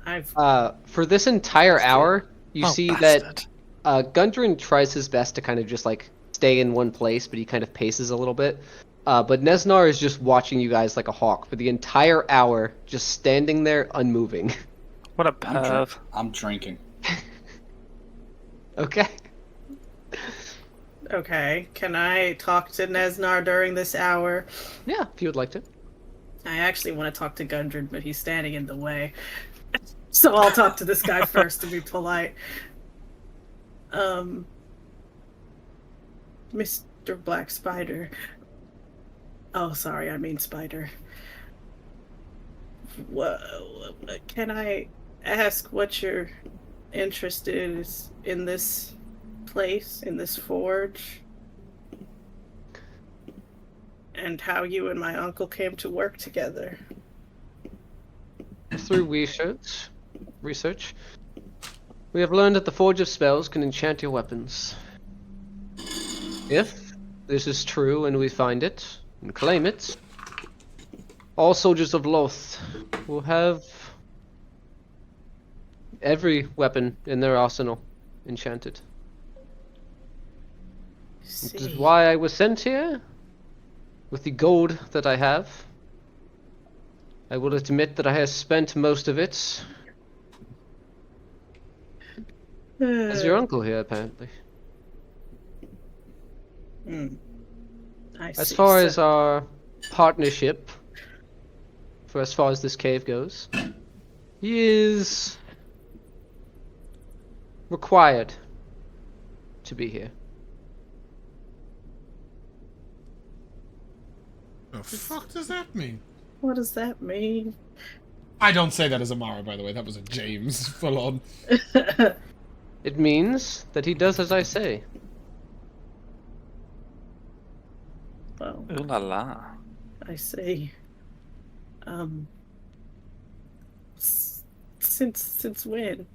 I've For this entire hour, you Oh, see bastard. that Gundren tries his best to kind of just like stay in one place, but he kind of paces a little bit. But Nesnar is just watching you guys like a hawk for the entire hour, just standing there unmoving. What a perv. I'm drinking. Okay. okay. Can I talk to Nesnar during this hour? Yeah, if you would like to. I actually want to talk to Gundren, but he's standing in the way. So I'll talk to this guy first to be polite. Mr. Black Spider. Oh, sorry, I mean Spider. Can I ask what your interest is in this place, in this forge? And how you and my uncle came to work together? Through research, we have learned that the Forge of Spells can enchant your weapons. If this is true and we find it and claim it, all soldiers of Loth will have every weapon in their arsenal enchanted. This is See. why I was sent here. With the gold that I have, I will admit that I have spent most of it. As your uncle here, apparently. I As see. far So- as our partnership, for as far as this cave goes, he is required to be here. The fuck does that mean? What does that mean? I don't say that as Amara, by the way. That was a James, full on. It means that he does as I say. Well, Ooh la la. I see. Since when?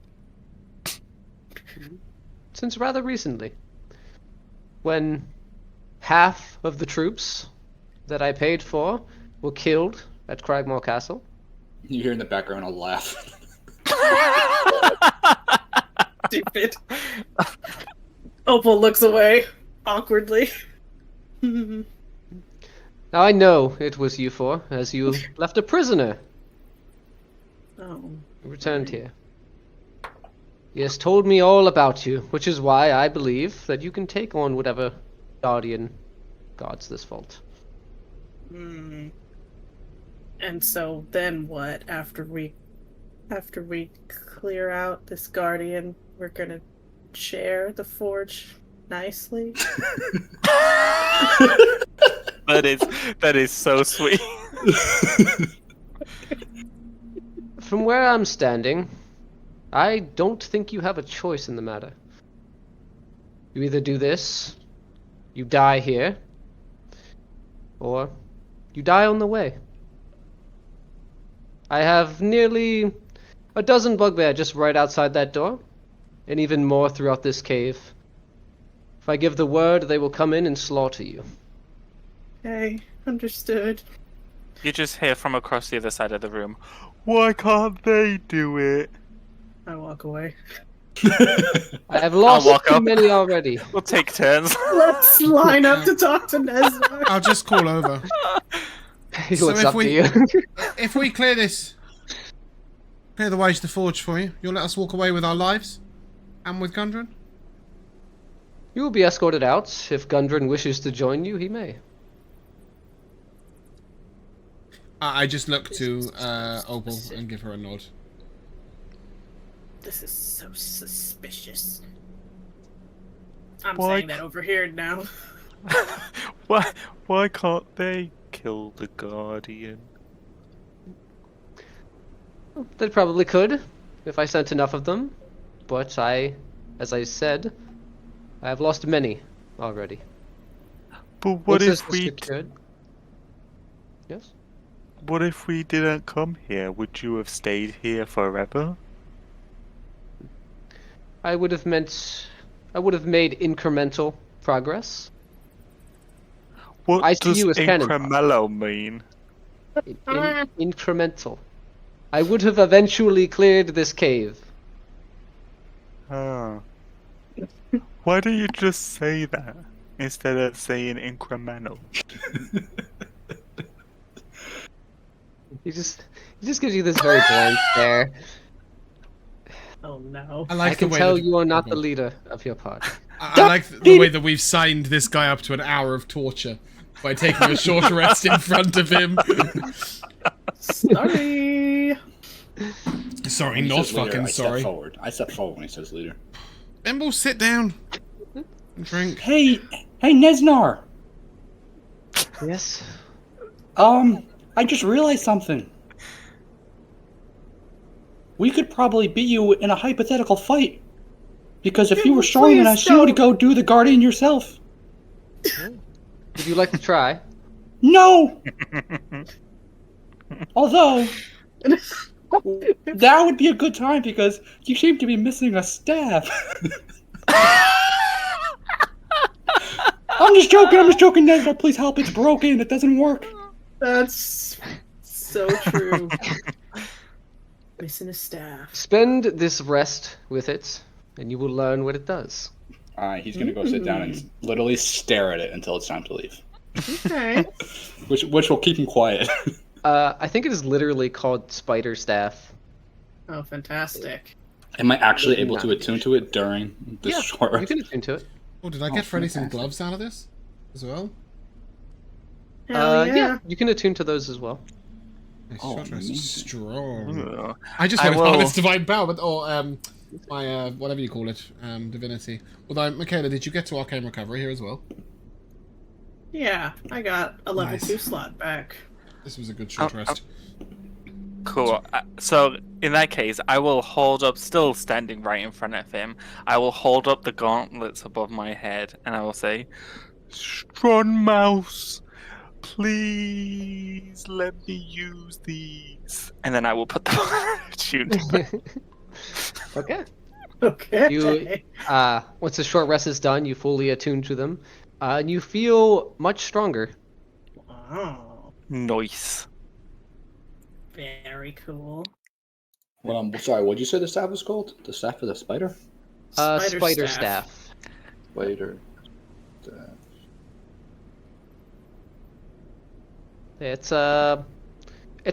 Since rather recently. When half of the troops that I paid for were killed at Cragmore Castle. You hear in the background a laugh. Stupid. Opal looks away awkwardly. Now I know it was you four, as you left a prisoner Oh. who returned here. He has told me all about you, which is why I believe that you can take on whatever guardian guards this vault. Hmm. And so then what? After we clear out this guardian, we're gonna share the forge nicely. That is so sweet. From where I'm standing, I don't think you have a choice in the matter. You either do this, you die here, or you die on the way. I have nearly a dozen bugbear just right outside that door, and even more throughout this cave. If I give the word, they will come in and slaughter you. Okay, understood. You just hear from across the other side of the room. Why can't they do it? I walk away. I have lost walk too up. many already. We'll take turns. Let's line up to talk to Nezar. I'll just call over. He So looks if up we- to you. If we clear the way to the forge for you, you'll let us walk away with our lives? And with Gundren? You will be escorted out. If Gundren wishes to join you, he may. I just look to Opal and give her a nod. This is so suspicious. I'm Why saying that over here now. Why can't they kill the Guardian? They probably could, if I sent enough of them. But as I said, I have lost many already. But what Once if this is we secured- Yes? what if we didn't come here? Would you have stayed here forever? I would have made incremental progress. What I see does you as cannon fodder. incremello mean? Incremental. I would have eventually cleared this cave. Ah. Why don't you just say that instead of saying incremental? He just gives you this very blank stare. Oh no. I like I can the way tell that, you are not the leader of your party. I like the way that we've signed this guy up to an hour of torture by taking a short rest in front of him. Sorry. Sorry, When he not says leader, fucking I sorry. Step forward. I step forward when he says leader. Emble, sit down. And drink. Hey, Neznar. Yes. I just realized something. We could probably beat you in a hypothetical fight. Because if you were stronger than us, you would go do the Guardian yourself. Would you like to try? No! Although, that would be a good time because you seem to be missing a staff. I'm just joking, Nezra. Please help, it's broken, it doesn't work. That's so true. Missing a staff. Spend this rest with it, and you will learn what it does. Alright, he's gonna go sit down and literally stare at it until it's time to leave. Okay. Which will keep him quiet. I think it is literally called Spider Staff. Oh, fantastic. Am I actually able to attune to it during this Yeah, short you rest? can attune to it. Oh, did I get Freddy some fantastic. gloves out of this as well? Hell Yeah, you can attune to those as well. This Oh, short rest is amazing. strong. Ugh. I just I wanted will- honest divine power, but my whatever you call it, divinity. Although, Michaela, did you get to arcane recovery here as well? Yeah, I got a level Nice. 2 slot back. This was a good short rest. Cool. So in that case, I will hold up, still standing right in front of him. I will hold up the gauntlets above my head, and I will say, "Strong mouse, please let me use these." And then I will put the tune. Okay. Okay. You, once the short rest is done, you fully attune to them, and you feel much stronger. Wow. Nice. Very cool. Well, I'm sorry. What'd you say the staff was called? The staff of the spider? Spider staff. Spider. It's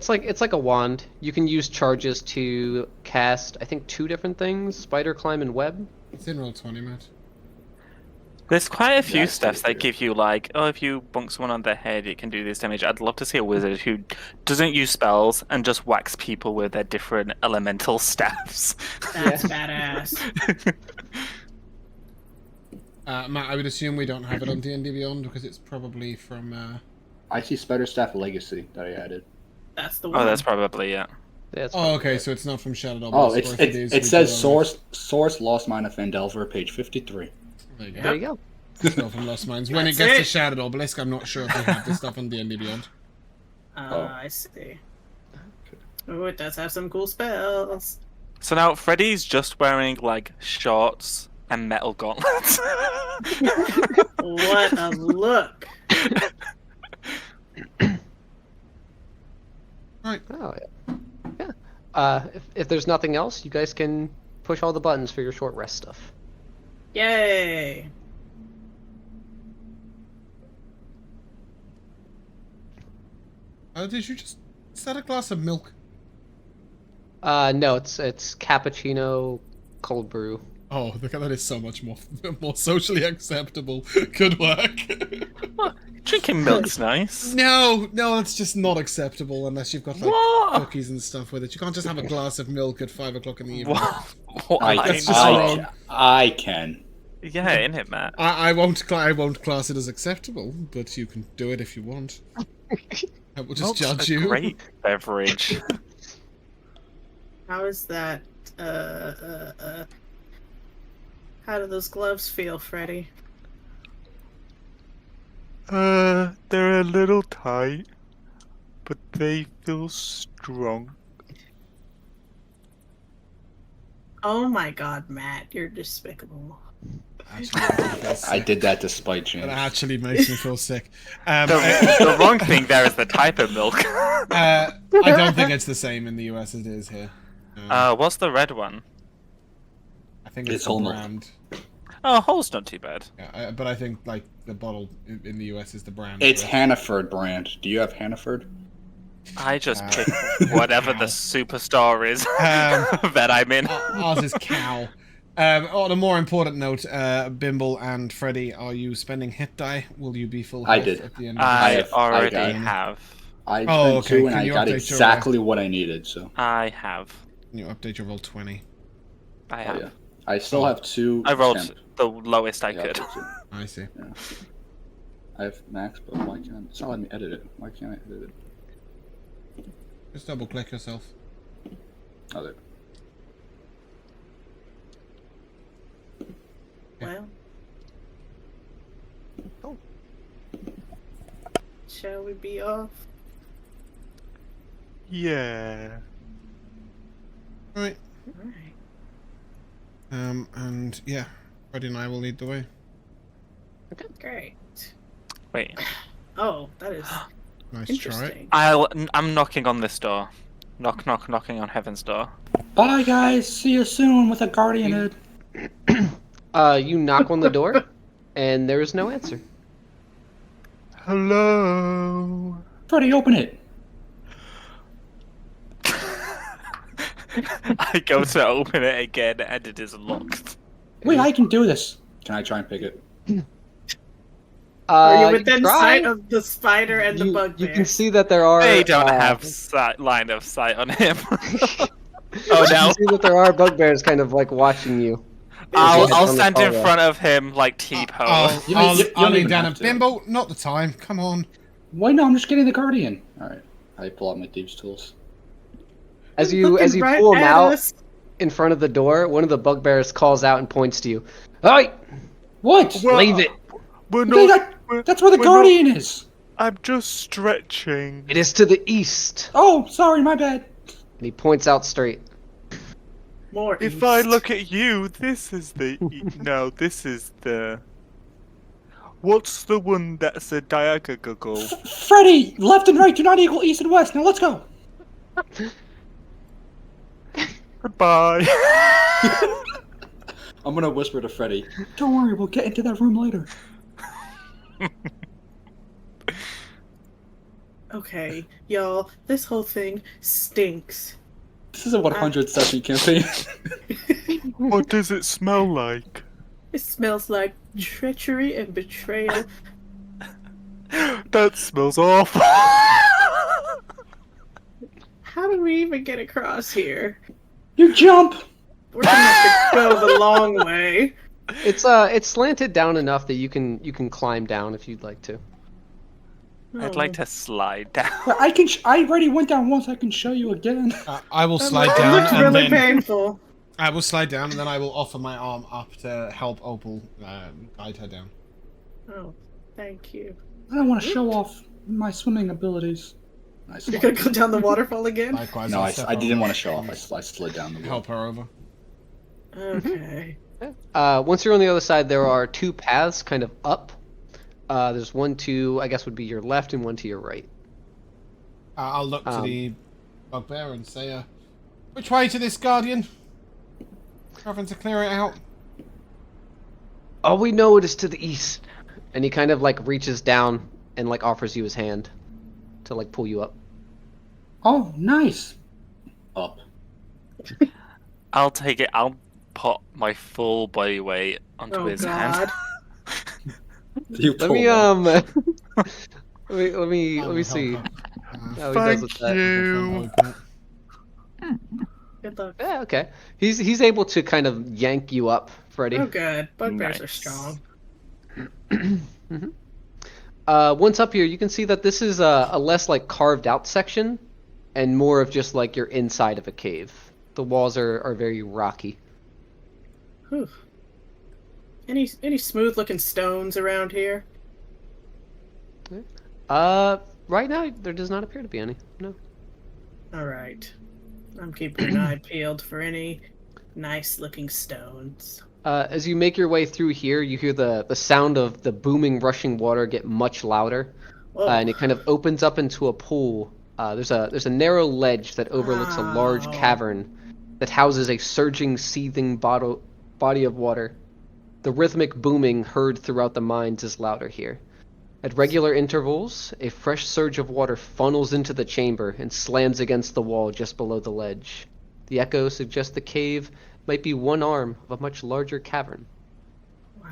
like a wand. You can use charges to cast, I think, 2 different things: spider, climb, and web. It's in roll 20, Matt. There's quite a few Yeah, stuffs that true. give you like, oh, if you bonk someone on the head, it can do this damage. I'd love to see a wizard who doesn't use spells and just whacks people with their different elemental staffs. That's badass. Matt, I would assume we don't have it on D&D Beyond because it's probably from. I see spider staff legacy that I added. That's the one. Oh, that's probably it. That's Oh, okay, so it's not from Shadow Oh, Double. it says source Lost Mine of Phandelver, page 53. There you go. There you go. It's not from Lost Mines. When it That's gets to it. Shadow Obelisk, I'm not sure if we have this stuff on D&D Beyond. I see. Oh, it does have some cool spells. So now Freddy's just wearing like shorts and metal gauntlets. What a look. Right. Oh yeah. Yeah. If there's nothing else, you guys can push all the buttons for your short rest stuff. Yay. Did you just... Is that a glass of milk? No, it's cappuccino, cold brew. Oh, that is so much more socially acceptable. Good work. Drinking milk's nice. No, it's just not acceptable unless you've got like What? cookies and stuff with it. You can't just have a glass of milk at 5 o'clock in the evening. Why? That's just wrong. I can. Yeah, innit, Matt? I won't class it as acceptable, but you can do it if you want. I will just Milk's judge a you. great beverage. How is that? How do those gloves feel, Freddy? They're a little tight, but they feel strong. Oh my god, Matt, you're despicable. I did that to spite That James. actually makes me feel sick. The wrong thing there is the type of milk. I don't think it's the same in the US as it is here. What's the red one? I think it's it's the whole milk. brand. Oh, whole's not too bad. Yeah, but I think like the bottle in the US is the brand. It's right? Hannaford brand. Do you have Hannaford? I just Uh, pick whatever the superstar is that I'm in. Ours is cow. On a more important note, Bimble and Freddy, are you spending hit die? Will you be full I health did. at the end of I the have- already I got it. have. I spent Oh, okay. 2 and Can I you got update your, exactly what I needed, so. I have. Can you update your roll 20? I Oh, have. yeah. I still have 2. I rolled temp. the lowest I Yeah, could. that's it. I see. Yeah. I have max, but why can't it's not letting me edit it? Why can't I edit it? Just double click yourself. Oh, there. Well. Oh. Shall we be off? Yeah. Right. Alright. And yeah, Freddy and I will lead the way. Great. Wait. Oh, that is Nice try. interesting. I'm knocking on this door. Knock, knock, knocking on heaven's door. Bye, guys. See you soon with a guardian head. You knock on the door, and there is no answer. Hello. Freddy, open it. I go to open it again, and it is locked. Wait, I can do this. Can I try and pick it? Are you You within try. sight of the spider and the You bugbear? can see that there are. They don't have line of sight on him. Oh You no! see that there are bugbears kind of like watching you. I'll down the stand in hallway. front of him like T-pose. I'll lean even down have and to. Bimbo. Not the time. Come on. Why no? I'm just getting the guardian. All right. I pull out my thieves' tools. As They're you looking right pull them at out us. in front of the door, one of the bugbears calls out and points to you. Hey, What? leave it. We're That's where the we're guardian is. I'm just stretching. It is to the east. Oh, sorry, my bad. And he points out straight. More If east. I look at you, this is the no. This is the. What's the one that's a diagonal? Freddy, left and right do not equal east and west. Now let's go. Goodbye. I'm gonna whisper to Freddy. Don't worry, we'll get into that room later. Okay, y'all, this whole thing stinks. This is a 100 session campaign. What does it smell like? It smells like treachery and betrayal. That smells awful. How do we even get across here? You jump. We're gonna have to go the long way. It's slanted down enough that you can climb down if you'd like to. I'd like to slide down. But I already went down once. I can show you again. I will slide It down looks and really then painful. I will slide down and then I will offer my arm up to help Opal guide her down. Oh, thank you. I don't want to show off my swimming abilities. Nice. You're gonna go down the waterfall again? Likewise, No, I'll I step didn't over want to show off. I slid down the and wall. help her over. Okay. Once you're on the other side, there are two paths kind of up. There's one to, I guess, would be your left and one to your right. I'll look to the bugbear and say, which way to this guardian? Having to clear it out. All we know it is to the east. And he kind of like reaches down and like offers you his hand to like pull you up. Oh, nice. Up. I'll take it. I'll put my full body weight onto Oh his god. hand. You Let pull me me. let me I will see help her. how he does with that. you. Good luck. Yeah, okay. He's able to kind of yank you up, Freddy. Oh good. Bugbears are Nice. strong. Once up here, you can see that this is a less like carved out section, and more of just like you're inside of a cave. The walls are very rocky. Whew. Any smooth looking stones around here? Right now there does not appear to be any. No. Alright. I'm keeping an eye peeled for any nice looking stones. As you make your way through here, you hear the sound of the booming, rushing water get much louder, Whoa. and it kind of opens up into a pool. There's a narrow ledge that overlooks a large Wow. cavern that houses a surging, seething body of water. The rhythmic booming heard throughout the mines is louder here. At regular intervals, a fresh surge of water funnels into the chamber and slams against the wall just below the ledge. The echo suggests the cave might be one arm of a much larger cavern. Wow.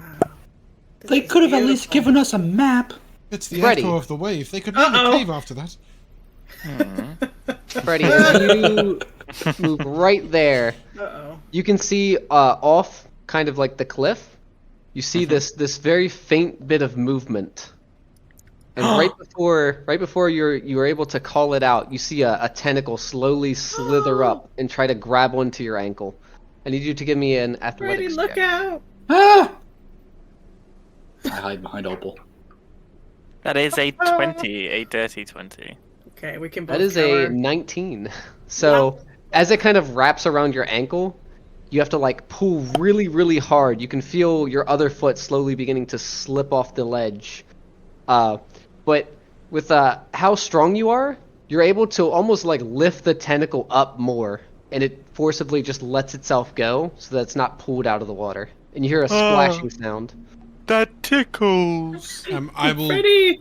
This They is could have at least beautiful. given us a map. It's the Freddy. echo of the wave. They could name the Uh-oh. cave after that. Freddy, as you move right there, Uh-oh. you can see off kind of like the cliff, you see this very faint bit of movement. And right before you're able to call it out, you see a tentacle slowly slither up and try to grab onto your ankle. I need you to give me an Freddy, athletics look check. out! Ah! I hide behind Opal. That is a 20, a dirty 20. Okay, we can both That is cover. a 19. So as it kind of wraps around your ankle, you have to like pull really, really hard. You can feel your other foot slowly beginning to slip off the ledge. But with how strong you are, you're able to almost like lift the tentacle up more, and it forcibly just lets itself go so that it's not pulled out of the water. And you hear a splashing sound. That tickles. Freddy!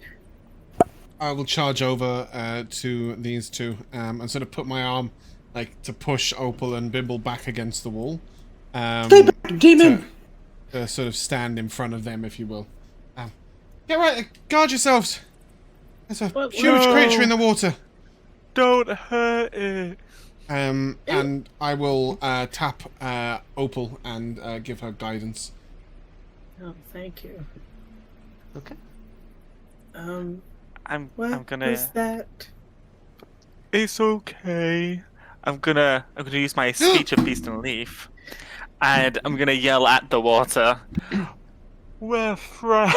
I will charge over to these two and sort of put my arm like to push Opal and Bimble back against the wall. Stay back, demon! To sort of stand in front of them, if you will. Get right, guard yourselves. There's a What- huge no. creature in the water. Don't hurt it. And I will tap Opal and give her guidance. Oh, thank you. Okay. What gonna. was that? It's okay. I'm gonna use my speech of beast and leaf, and I'm gonna yell at the water. We're friends.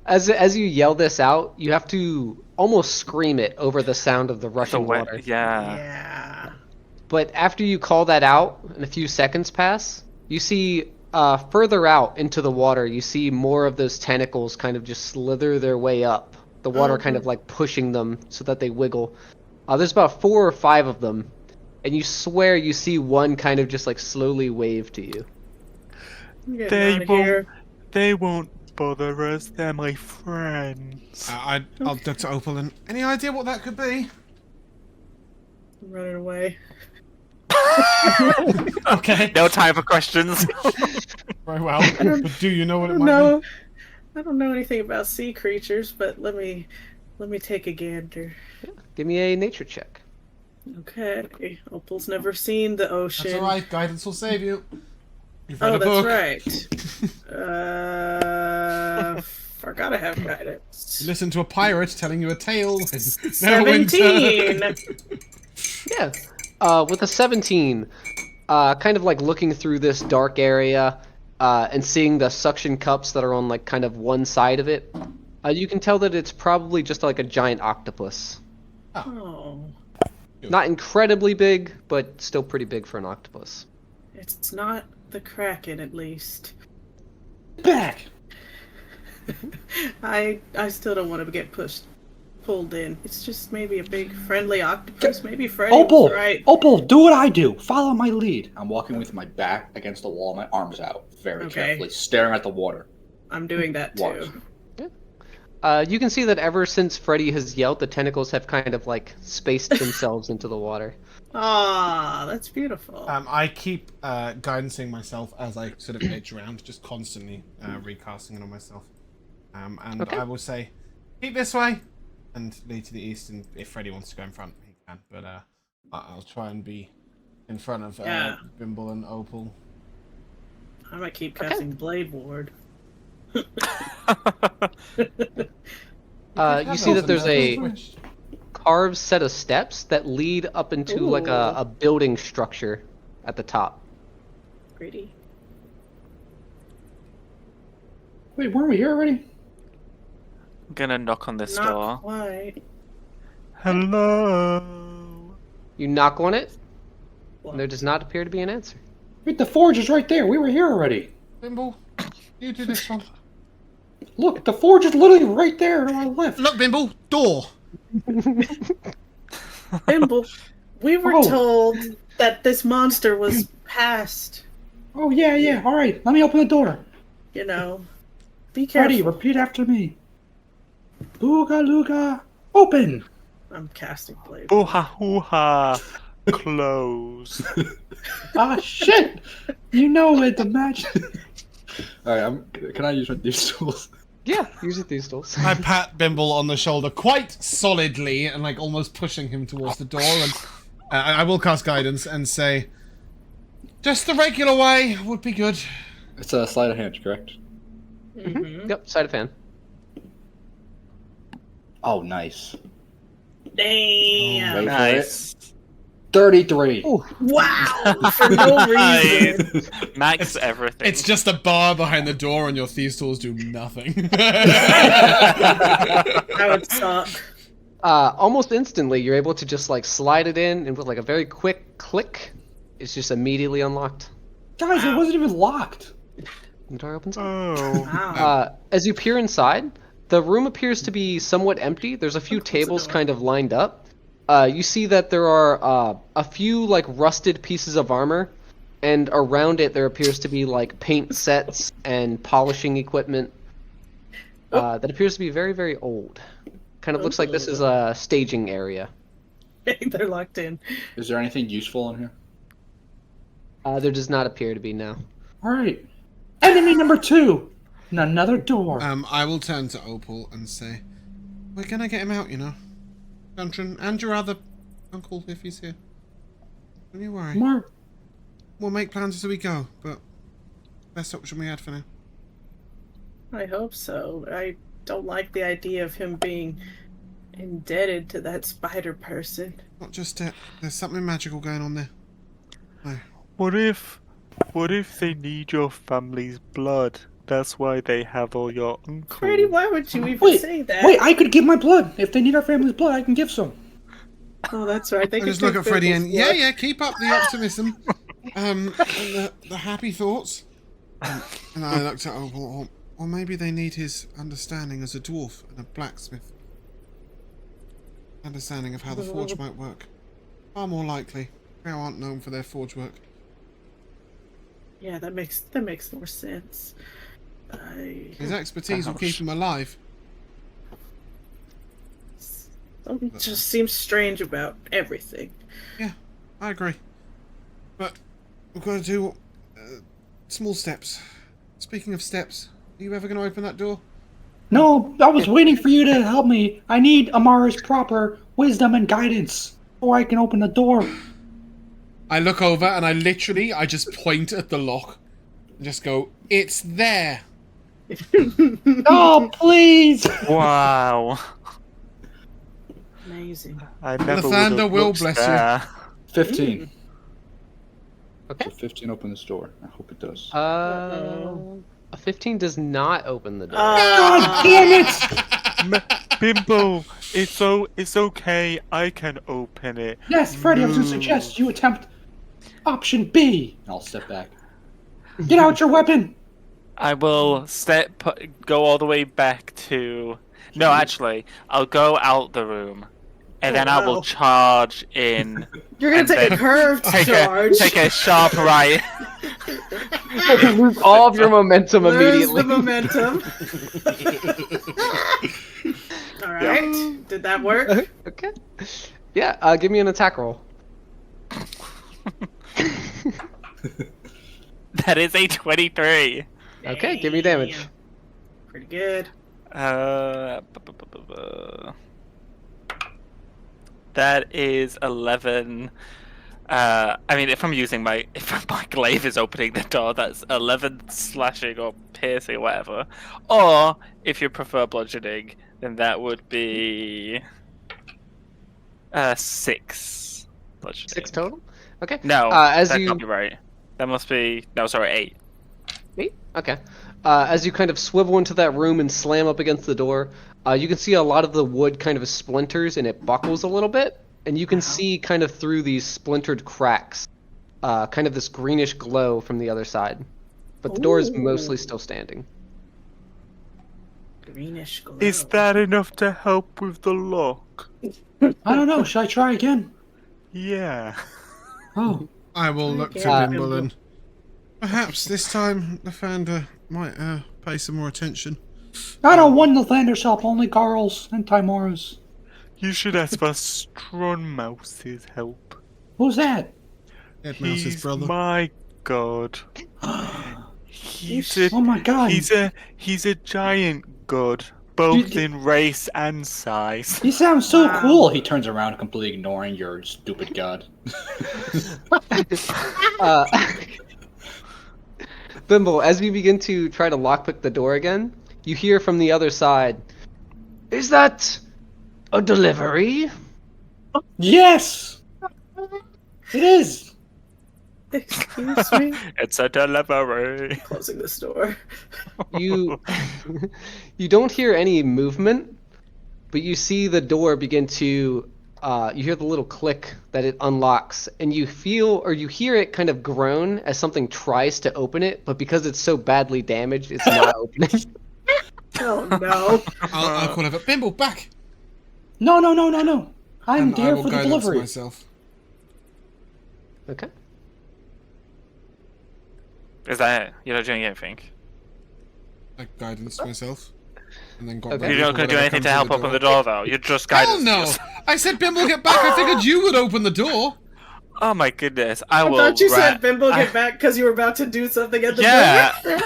As you yell this out, you have to almost scream it over the sound of the rushing water. Yeah. Yeah. But after you call that out, and a few seconds pass, you see further out into the water, you see more of those tentacles kind of just slither their way up. The water kind of like pushing them so that they wiggle. There's about 4 or 5 of them, and you swear you see one kind of just like slowly wave to you. I'm getting out of here. They won't bother us. They're my friends. I'll duck to Opal and... Any idea what that could be? I'm running away. Okay. No time for questions. Very well. But do you know what it might No, I don't know anything about sea creatures, but let me take a gander. Give me a nature check. Okay. Opal's never seen the be? ocean. That's alright, guidance will save you. You've read Oh, a book. that's right. Forgot I have guidance. You listen to a pirate telling you a tale. In Neverwinter. 17! Yeah. With a 17, kind of like looking through this dark area and seeing the suction cups that are on like kind of one side of it, you can tell that it's probably just like a giant octopus. Oh. Not incredibly big, but still pretty big for an octopus. It's not the Kraken, at least. Back! I still don't want to get pulled in. It's just maybe a big friendly octopus. Maybe Freddy Opal! was right. Opal, do what I do. Follow my lead. I'm walking with my back against the wall, my arms out, very Okay. carefully, staring at the water. I'm doing that Watch. too. You can see that ever since Freddy has yelled, the tentacles have kind of like spaced themselves into the water. Ah, that's beautiful. I keep guidancing myself as I sort of edge around, just constantly recasting it on myself. And Okay. I will say, keep this way, and lead to the east, and if Freddy wants to go in front, he can. But I'll try and be in front of Yeah. Bimble and Opal. I might keep casting Blade Ward. You see that there's a carved set of steps that lead up into like a building structure at the top. Pretty. Wait, weren't we here already? I'm gonna knock on this Not door. quite. Hello. You knock on it, and there does not appear to be an answer. Wait, the forge is right there. We were here already. Bimble, you do this one. Look, the forge is literally right there to our left. Look, Bimble, door. Bimble, we were Oh. told that this monster was past. Oh, yeah. All right, let me open the door. You know. Be careful. Freddy, repeat after me. Booga Luga, open. I'm casting Blade. Ooh ha hoo ha. Close. Ah, shit. You know it, the magic. Alright, can I use these tools? Yeah, use it these tools. I pat Bimble on the shoulder quite solidly and like almost pushing him towards the door, and I will cast guidance and say, just the regular way would be good. It's a sleight of hand, correct? Mm-hmm. Yep, side of fan. Oh, nice. Damn. Wait for Nice. it. 33. Wow. For no reason. Nice. Max everything. It's just a bar behind the door and your thieves tools do nothing. That would suck. Almost instantly, you're able to just like slide it in, and with like a very quick click, it's just immediately unlocked. Guys, it wasn't even locked. The door opens up. Oh. Wow. As you peer inside, the room appears to be somewhat empty. There's a few tables kind of lined up. You see that there are a few like rusted pieces of armor, and around it there appears to be like paint sets and polishing equipment that appears to be very, very old. Kind of looks like this is a staging area. They're locked in. Is there anything useful in here? There does not appear to be now. All right. Enemy number 2. And another door. I will turn to Opal and say, we're gonna get him out, you know. Gundren, and your other uncle if he's here. Don't you worry. More. We'll make plans as we go, but best option we had for now. I hope so. I don't like the idea of him being indebted to that spider person. Not just it. There's something magical going on there. No. What if they need your family's blood? That's why they have all your uncles. Freddy, why would you even say that? Wait, I could give my blood. If they need our family's blood, I can give some. Oh, that's right. They I can just look take at Freddy and Bimble's blood. yeah, keep up the optimism, and the happy thoughts. And I looked at, or maybe they need his understanding as a dwarf and a blacksmith. Understanding of how the forge might work. Far more likely. They aren't known for their forge work. Yeah, that makes more sense. His expertise will keep him alive. Something just seems strange about everything. Yeah, I agree. But we've got to do small steps. Speaking of steps, are you ever going to open that door? No, I was waiting for you to help me. I need Amara's proper wisdom and guidance before I can open the door. I look over and I just point at the lock. And just go, it's there! Oh, please! Wow. Amazing. I never Lathander would've will looked bless there. 15. Okay. So 15 open this door. I hope it does. A 15 does not open the door. God damn it! Bimbo, it's okay. I can open it. Yes, Freddy, I was going to suggest you attempt option B. I'll step back. Get out your weapon! I will go all the way back to... No, actually, I'll go out the room. And then I will charge in. You're gonna and take a then curved charge. Take a sharp right. Lose all of your momentum Lose immediately. the momentum. Alright. Did that work? Okay. Yeah, give me an attack roll. That is a 23. Okay, give me damage. Pretty good. That is 11. I mean, if my glaive is opening the door, that's 11 slashing or piercing or whatever. Or, if you prefer bludgeoning, then that would be 6 bludgeoning. 6 total? Okay. No, as that you... can't be right. That must be... No, sorry, 8. 8? Okay. As you kind of swivel into that room and slam up against the door, you can see a lot of the wood kind of splinters and it buckles a little bit. And you can see kind of through these splintered cracks, kind of this greenish glow from the other side. But the door is mostly still standing. Greenish glow. Is that enough to help with the lock? I don't know, should I try again? Yeah. Oh. I will look to Bimble and perhaps this time Lathander might pay some more attention. I don't want Lathander's help, only Carl's and Timora's. You should ask for Strunmouse's help. Who's that? Dead Mouse's He's brother. my god. Oh my god. He's a giant god, both in race and size. He sounds so cool. He turns around, completely ignoring your stupid god. Bimble, as you begin to try to lockpick the door again, you hear from the other side, "Is that a delivery?" Yes! It is! Excuse me? It's a delivery. Closing this door. You don't hear any movement, but you see the door begin to you hear the little click that it unlocks, and you hear it kind of groan as something tries to open it, but because it's so badly damaged, it's not opening. Oh no. I'll call over. Bimble, back! No. I'm And I there will for the guidance delivery. myself. Okay. Is that it? You're not doing anything? I guidance myself. And then got Okay. ready You're for not going to do whatever anything comes to help through open the door, though. You're just guiding. Hell no! I said Bimble, get back! I figured you would open the door! Oh my goodness! I I will. thought you said Bimble get back because you were about to do something at the Yeah. door.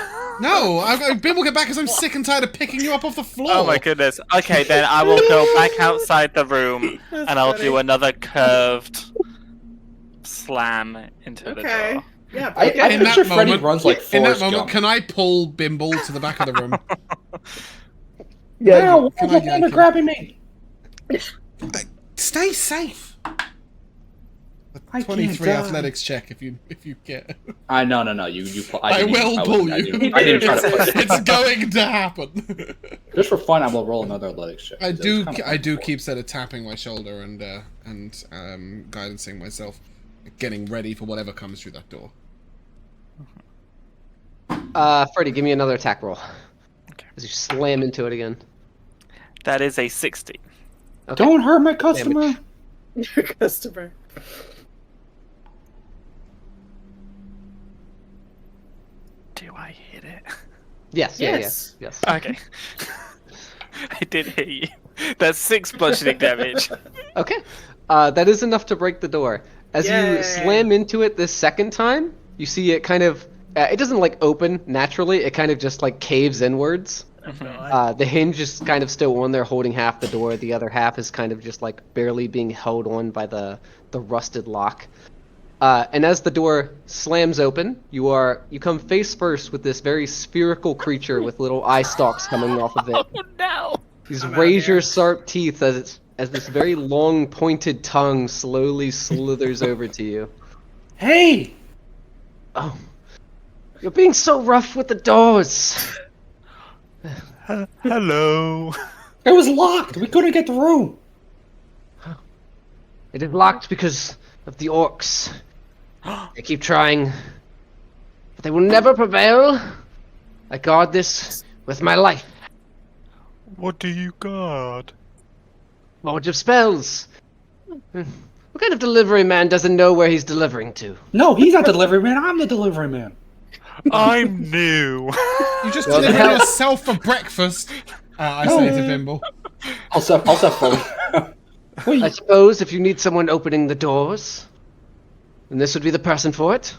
No, Ben will get back because I'm sick and tired of picking you up off the floor. Oh my goodness. Okay, then I will go back outside the room That's and I'll funny. do another curved slam into the Okay. door. Yeah. I In picture that Freddy moment- runs like In Forrest that moment, Gump. can I pull Bimble to the back of the room? Yeah, why can is I the yank thunder him? grabbing me? Stay safe. I 23 can't die. athletics check if you get. No. You. I will pull you. I didn't try to push it. It's going to happen. Just for fun, I will roll another athletics check. I 'cause it was do. kinda I fun do before. keep sort of tapping my shoulder and guidancing myself, getting ready for whatever comes through that door. Freddy, give me another attack roll. Okay. As you slam into it again. That is a 60. Okay. Don't hurt my customer. Your customer. Do I hit it? Yes. Yes. Yes. Okay. I did hit you. That's 6 bludgeoning damage. Okay. That is enough to break the door. As Yay. you slam into it this second time, you see it kind of. It doesn't like open naturally. It kind of just like caves inwards. Oh, God. The hinge is kind of still on there, holding half the door. The other half is kind of just like barely being held on by the rusted lock. And as the door slams open, you come face first with this very spherical creature with little eye stalks coming off of it. Oh no! These I'm out here. razor-sharp teeth as this very long, pointed tongue slowly slithers over to you. Hey, Oh, you're being so rough with the doors. Hello. it was locked. We couldn't get the room. It is locked because of the orcs. They keep trying, but they will never prevail. I guard this with my life. What do you guard? Forge of spells. What kind of delivery man doesn't know where he's delivering to? No, he's not the delivery man. I'm the delivery man. I'm new. You just Well, delivered hell- yourself for breakfast. I say to Bimble. I'll set forward. I suppose if you need someone opening the doors, then this would be the person for it.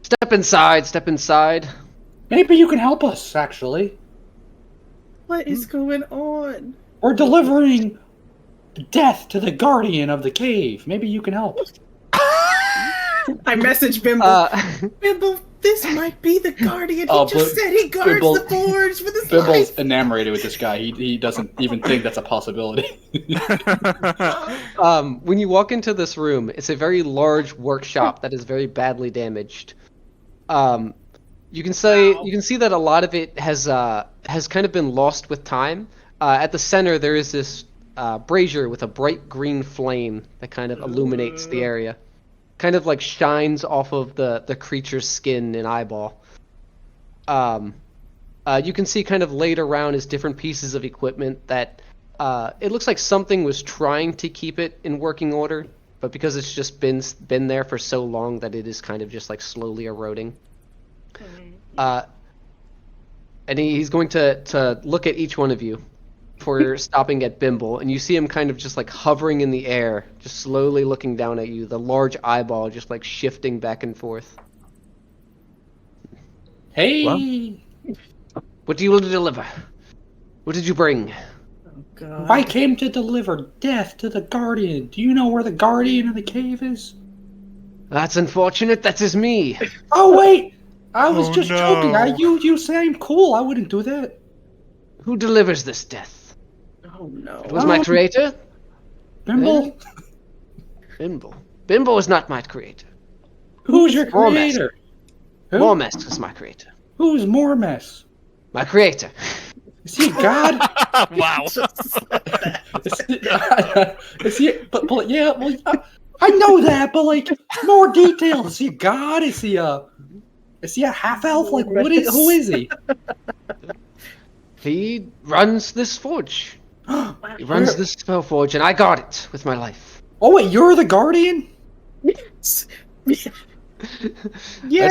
Step inside, step inside. Maybe you can help us. Actually, What is going on? we're delivering death to the guardian of the cave. Maybe you can help. I messaged Bimble. Bimble, this might be the guardian. Oh, He just said he guards Bimble- the forge with his Bimble's life. enamored with this guy. He doesn't even think that's a possibility. When you walk into this room, it's a very large workshop that is very badly damaged. You can see that a lot of it has kind of been lost with time. At the center, there is this brazier with a bright green flame that kind of illuminates the area, kind of like shines off of the creature's skin and eyeball. You can see kind of laid around is different pieces of equipment that it looks like something was trying to keep it in working order, but because it's just been there for so long that it is kind of just like slowly eroding. And he's going to look at each one of you for stopping at Bimble, and you see him kind of just like hovering in the air, just slowly looking down at you, the large eyeball just like shifting back and forth. Hey, What do you want to deliver? What did you bring? God. I came to deliver death to the guardian. Do you know where the guardian of the cave is? That's unfortunate. That is me. Oh wait, I was Oh, just no. joking. You say I'm cool. I wouldn't do that. Who delivers this death? Oh no. It was my creator, Bimble, Bimble. Bimble is not my creator. who's your More mess. creator? Who? Mormest is my creator. Who's more mess? My creator. Is he God? Wow. Is he? But yeah, well, I know that, but like more details. Is he God? Is he a half elf? Like what is? Who is he? He runs this forge. He runs this spell forge, and I guard it with my life. Oh wait, you're the guardian? Yes. That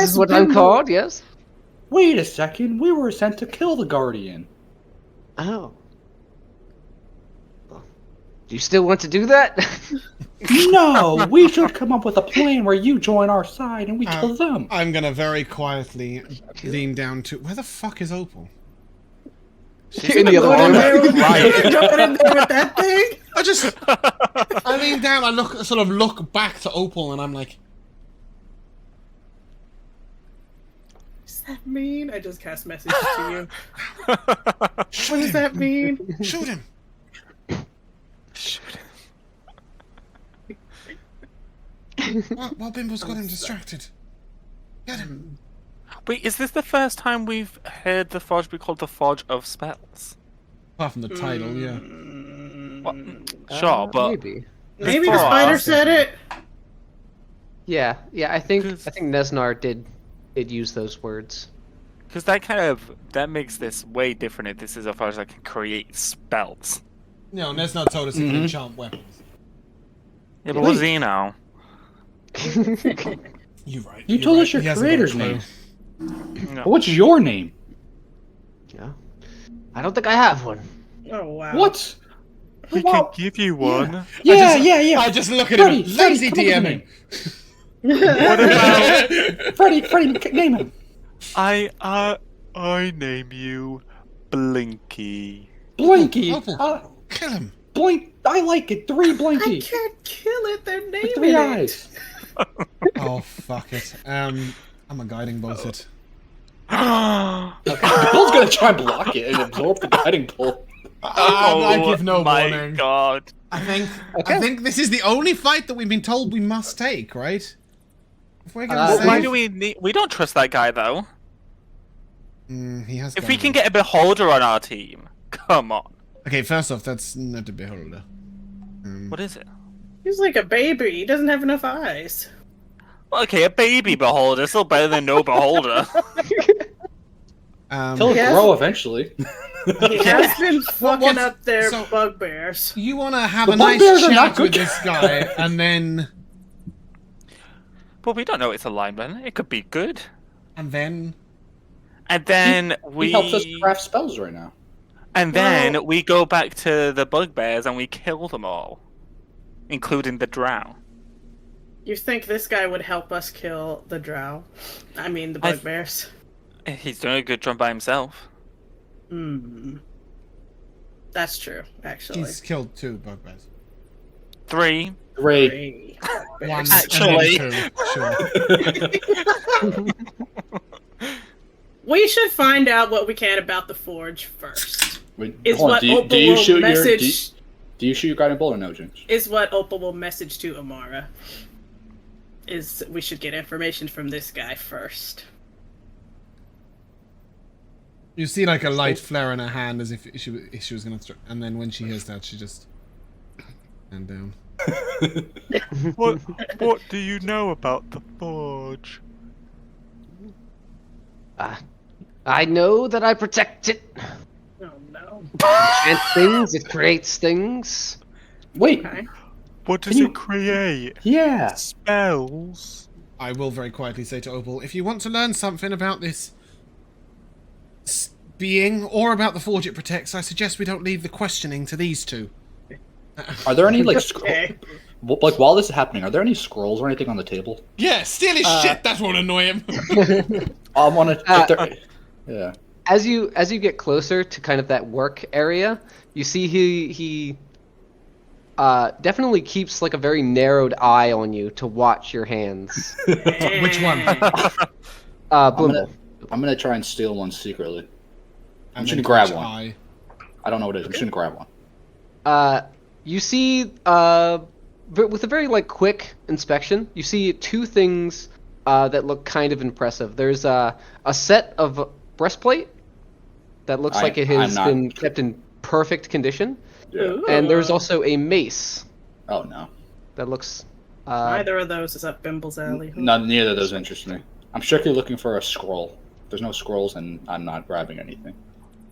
is what I'm Bimble. called, yes? Wait a second. We were sent to kill the guardian. Oh. Well, do you still want to do that? No, we should come up with a plan where you join our side and we kill them. I'm gonna very quietly lean down to... Where the fuck is Opal? She's In the other Going in room. there with- Right. going in there with that thing. I lean down, I look back to Opal, and I'm like, Does that mean? I just cast message to you. What does that mean? shoot him! Well, Bimble's got him distracted. Get him. Wait, is this the first time we've heard the forge be called the Forge of Spells? Apart from the title, yeah. What? Sure, but Maybe. Maybe the Before. spider said it. Yeah, I think 'Cause- Nesnar did use those words. because that makes this way different if this is a forge that can create spells. No, Nesna told us he can enchant weapons. Yeah, but what's he now? You're right. You you're told right. us your He hasn't got a creator's clue. name. No. What's your name? Yeah. I don't think I have one. Oh wow. What? We Well, can give you one. Yeah, I just look at Freddie, him. Lazy Freddie, come up with DMing. What about Freddie, name him. I name you Blinky. Blinky. Opal. Kill him. Blink. I like it. 3 Blinky. I can't kill it. They're naming With 3 it. eyes. Oh, fuck it. I'm a guiding bolt it. Bill's gonna try and block it and absorb the guiding bolt. I give no my warning. God. I think this is the only fight that we've been told we must take, right? If we're gonna Why save... do we need? We don't trust that guy though. He has If we can guidance. get a beholder on our team, come on. Okay, first off, that's not a beholder. What is it? He's like a baby. He doesn't have enough eyes. Well, okay, a baby beholder, still better than no beholder. He'll Yes. grow eventually. He has been fucking what's- up their so- bugbears. You want to have The a nice bugbears are chat not with good this guy, and then... But we don't know it's alignment. It could be good. And then... And then we He helps us craft spells right now. and then we go back to the bugbears and we kill them all, including the drow. You think this guy would help us kill the drow? I mean, the I- bugbears. He's doing a good job by himself. Hmm. That's true, actually. He's killed 2 bugbears. 3. 3. Three One bugbears. Actually. and then 2, sure. We should find out what we can about the forge first. Wait, Is hold on, what do you, Opal do you will shoot message. do you shoot your guiding bolt or no, James? Is what Opal will message to Amara. Is we should get information from this guy first. You see like a light flare in her hand as if she was going to... And then when she hears that, she just... And down. What do you know about the forge? I know that I protect it. Oh no. And things, it creates things. Wait. Okay. What does Can you- it create? Yeah. Spells? I will very quietly say to Opal, if you want to learn something about this being, or about the forge it protects, I suggest we don't leave the questioning to these 2. Are there any like Okay. like while this is happening? Are there any scrolls or anything on the table? Yeah, steal his shit, that won't annoy him. I want to. Yeah. As you get closer to kind of that work area, you see he definitely keeps like a very narrowed eye on you to watch your hands. Which one? Blimble. I'm gonna try and steal one secretly. And should then grab touch one. eye. I don't know what it is. I'm just gonna grab one. You see, with a very like quick inspection, you see 2 things that look kind of impressive. There's a set of breastplate that looks like it has I'm not- been kept in perfect condition, Ooh. and there's also a mace Oh no. that looks. Neither of those is up Bimble's alley. Neither of those interest me. I'm strictly looking for a scroll. If there's no scrolls, and I'm not grabbing anything.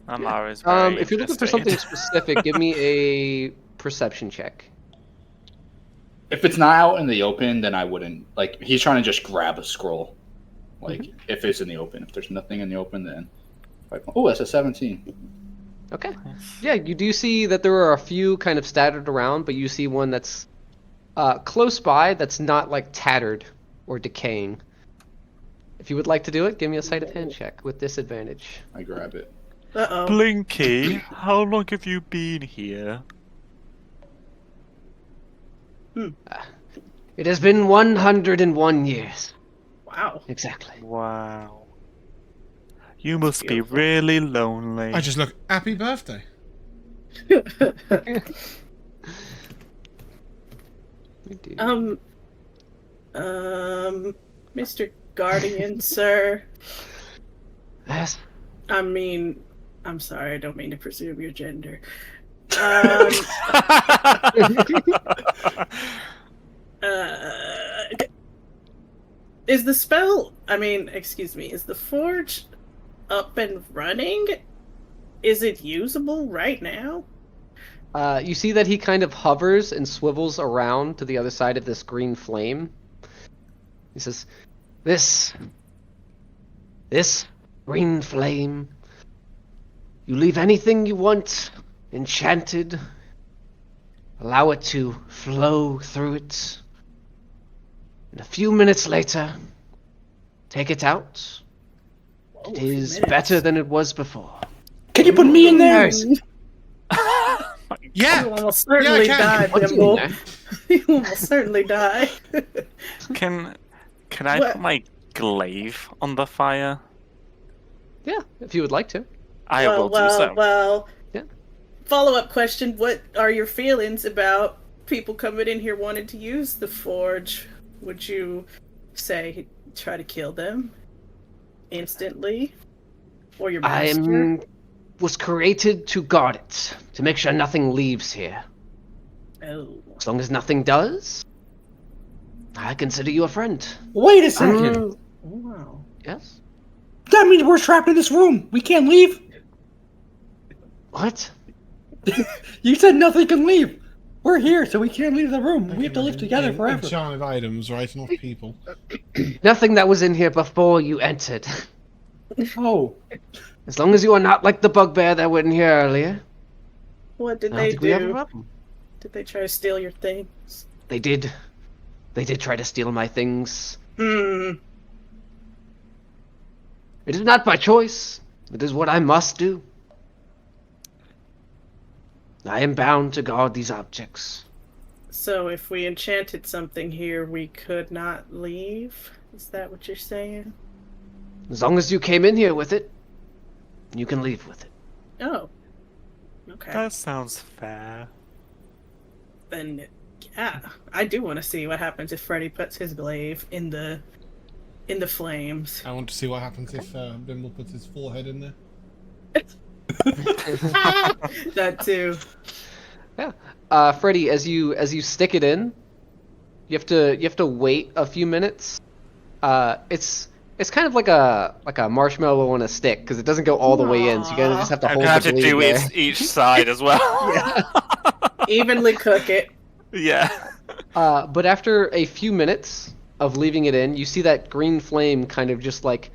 Amara's very If you're looking for interested. something specific, give me a perception check. If it's not out in the open, then I wouldn't. Like, he's trying to just grab a scroll. Like, if it's in the open. If there's nothing in the open, then... Oh, that's a 17. Okay. Yeah, you do see that there are a few kind of scattered around, but you see one that's close by that's not like tattered or decaying. If you would like to do it, give me a sleight of hand check with disadvantage. I grab it. Uh-oh. Blinky, how long have you been here? It has been 101 years. Wow. Exactly. Wow. You must be beautiful. really lonely. I just look, happy birthday. Mr. Guardian, sir. Yes. I mean, I'm sorry, I don't mean to presume your gender. Is the spell, is the forge up and running? Is it usable right now? You see that he kind of hovers and swivels around to the other side of this green flame. He says, This green flame, you leave anything you want enchanted, allow it to flow through it, and a few minutes later, take it out. Whoa, It a few is minutes. better than it was before. Can you put me in there? Yeah. You almost certainly Yeah, I die, can. What's in Bimble. there? You almost certainly die. Can I What? put my glaive on the fire? Yeah, if you would like to. I will do so. Well. Yeah. Follow-up question, what are your feelings about people coming in here wanting to use the forge? Would you say try to kill them instantly? Or your master? Was created to guard it, to make sure nothing leaves here. Oh. As long as nothing does, I consider you a friend. Wait a second. Wow. Yes? That means we're trapped in this room. We can't leave. What? You said nothing can leave. We're here, so we can't leave the room. We have to live together forever. Enchanted items, right? Not people. Nothing that was in here before you entered. Oh. As long as you are not like the bugbear that went in here earlier, What did I don't they think we have a do? problem. Did they try to steal your things? They did. They did try to steal my things. Hmm. It is not by choice. It is what I must do. I am bound to guard these objects. So if we enchanted something here, we could not leave? Is that what you're saying? As long as you came in here with it, you can leave with it. Oh. Okay. That sounds fair. Then, yeah, I do want to see what happens if Freddy puts his glaive in the flames. I want to see what happens if Bimble puts his forehead in there. That too. Yeah. Freddy, as you stick it in, you have to wait a few minutes. It's kind of like a marshmallow on a stick because it doesn't go all the way in. So you kind of just have to I'm hold gonna have the to blade do there. each side as well. Evenly cook it. Yeah. But after a few minutes of leaving it in, you see that green flame kind of just like,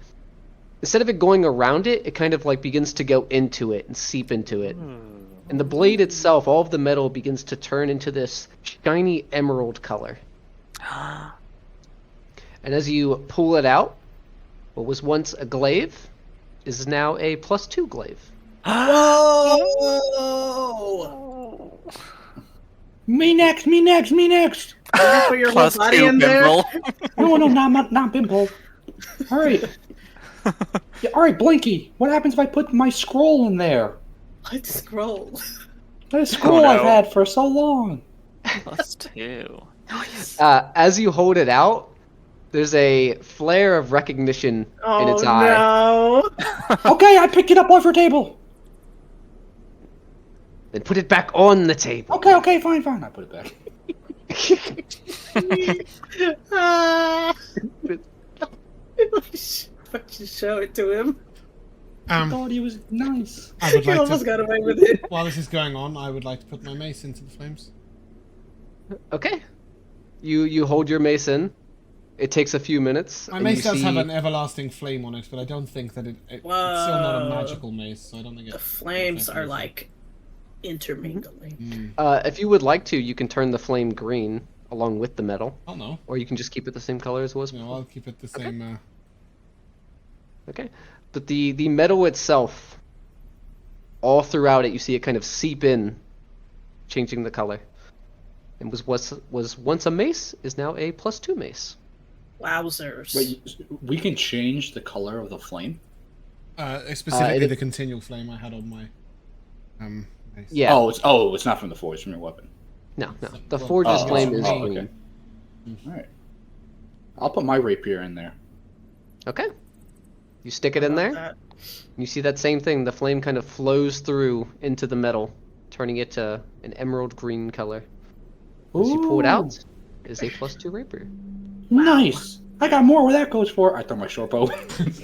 instead of it going around it, it kind of like begins to go into it and seep into it. And the blade itself, all of the metal begins to turn into this shiny emerald color. And as you pull it out, what was once a glaive is now a +2 glaive. Whoa! Me next, me next, me next. You gonna put your whole Plus body 2 in there? Bimble. No, not Bimble. All right. Yeah, all right, Blinky. What happens if I put my scroll in there? What scroll? That scroll no. I've had for so long. +2. As you hold it out, there's a flare of recognition in its eye. No! Okay, I picked it up off your table. Then put it back on the table. Okay, fine. I put it back. Ah. Just show it to him. I thought he was nice. I would He like almost to. got away with it. While this is going on, I would like to put my mace into the flames. Okay. You hold your mace in. It takes a few minutes. My and mace you does see... have an everlasting flame on it, but I don't think that it's still not a Whoa. magical mace, so I don't think it. The flames are like intermingling. Mm. If you would like to, you can turn the flame green. along with the metal, I'll know. or you can just keep it the same color as it was No, before. I'll keep it the same. Okay, but the metal itself, all throughout it, you see it kind of seep in, changing the color. And was once a mace is now a +2 mace. Wowzers. Wait, we can change the color of the flame? Specifically the continual flame I had on my mace. Yeah. Oh, it's not from the forge, from your weapon. No. The forge's flame is green. Okay. Alright. I'll put my rapier in there. Okay. You stick it in there. That. You see that same thing. The flame kind of flows through into the metal, turning it to an emerald green color. As you pull it out, it is a +2 rapier. Nice. I got more where that goes for. I throw my short bow.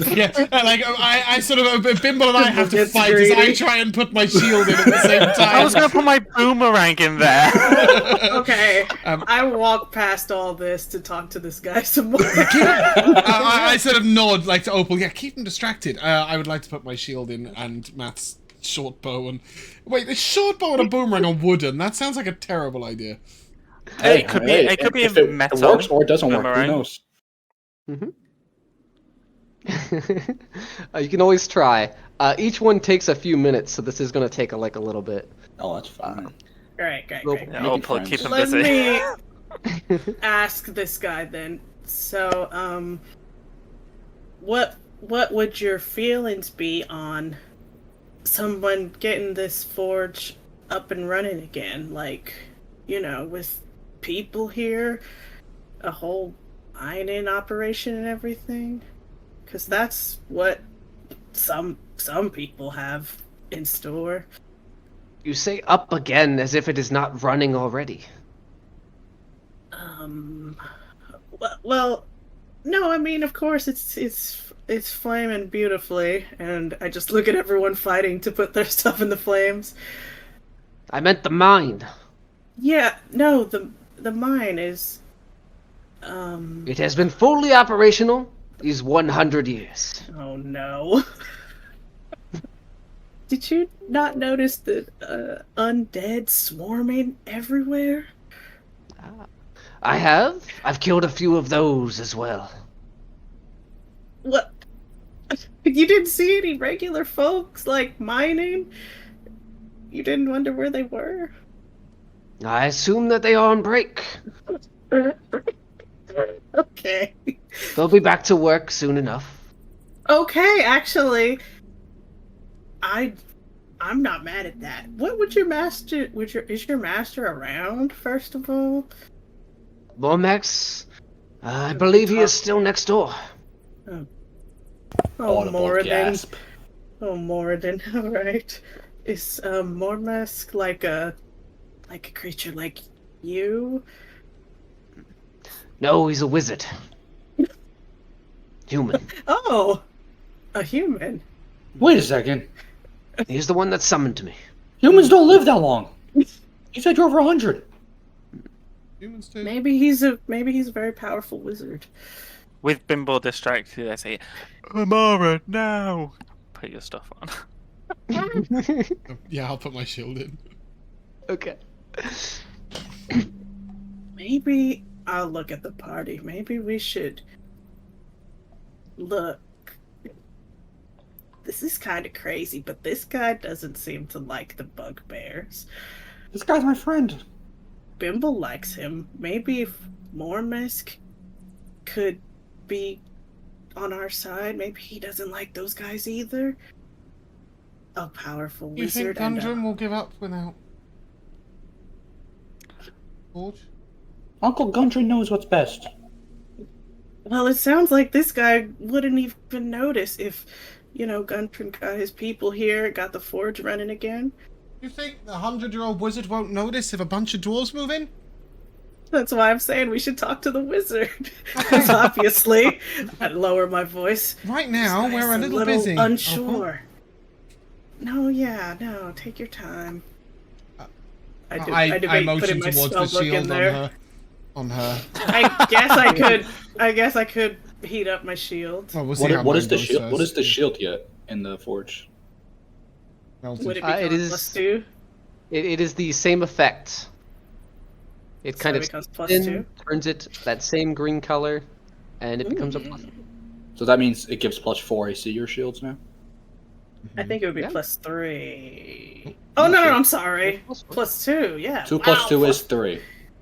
Yeah, like I sort of Bimble and I have to Gets fight as I greedy. try and put my shield in at the same time. I was gonna put my boomerang in there. Okay, Um, I walk past all this to talk to this guy some more. I sort of nod like to Opal. Yeah, keep them distracted. I would like to put my shield in and Matt's short bow and wait. The short bow and a boomerang are wooden. That sounds like a terrible idea. It could be if a it metal. works or it doesn't work. Who boomerang. knows? You can always try. Each one takes a few minutes, so this is going to take a little bit. Oh, that's fine. Great. Yeah, I'll keep him Let busy. me ask this guy then. So, what would your feelings be on someone getting this forge up and running again? Like, with people here, a whole mining operation and everything? Because that's what some people have in store. You say up again as if it is not running already. Well, no, I mean, of course, it's flaming beautifully, and I just look at everyone fighting to put their stuff in the flames. I meant the mine. Yeah, no, the mine is, It has been fully operational these 100 years. oh no. Did you not notice the undead swarming everywhere? I have. I've killed a few of those as well. What? You didn't see any regular folks, like, mining? You didn't wonder where they were? I assume that they are on break. Okay. They'll be back to work soon enough. Okay, actually, I'm not mad at that. What would your master? Is your master around? First of all, Mormax, I believe he is still next door. oh Audible Moradin. gasp. Oh Moradin. All right. Is Mormask like a creature like you? No, he's a wizard. Human. Oh, a human. Wait a second. He's the one that summoned me. Humans don't live that long. You said you're over 100. Humans too. Maybe he's a very powerful wizard. With Bimbo distracted, I say, Amara, now! Put your stuff on. Yeah, I'll put my shield in. Okay. Maybe I'll look at the party. Maybe we should look. This is kind of crazy, but this guy doesn't seem to like the bugbears. This guy's my friend. Bimble likes him. Maybe if Mormesk could be on our side, maybe he doesn't like those guys either. A powerful You think wizard and Gundren will give up without Forge? Uncle Gundren knows what's best. well, it sounds like this guy wouldn't even notice if, Gundren got his people here, got the forge running again. You think the 100-year-old wizard won't notice if a bunch of dwarves move in? That's why I'm saying we should talk to the wizard. Because obviously, I'd lower my voice. Right now, This guy's we're a little busy. unsure. No, take your time. I put motion in my towards the spell book in shield there. on her. I guess I could heat up my shield. Well, we'll see how What mine is the goes shield? first. What is the shield yet in the forge? Melted. Would it It be is- +2? It is the same effect. It So kind it of becomes plus spins, 2? turns it that same green color, and it becomes a plus. So that means it gives +4 AC your shields now? I think it would be Yeah. plus 3. Oh, no, I'm sorry. Plus 4. Plus 2, yeah. 2 plus Wow, 2 plus- is 3.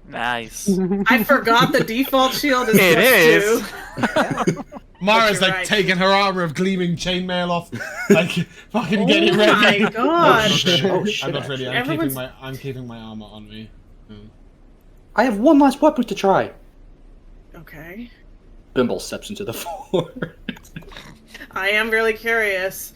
Nice. I forgot the default shield is It plus is. 2. Mara's you're like right. taking her armor of gleaming chainmail off, like fucking get it Oh ready. my god. Oh, shit, I'm not ready. Everyone's- I'm keeping my armor on me. I have one last weapon to try. Okay. Bimble steps into the floor. I am really curious.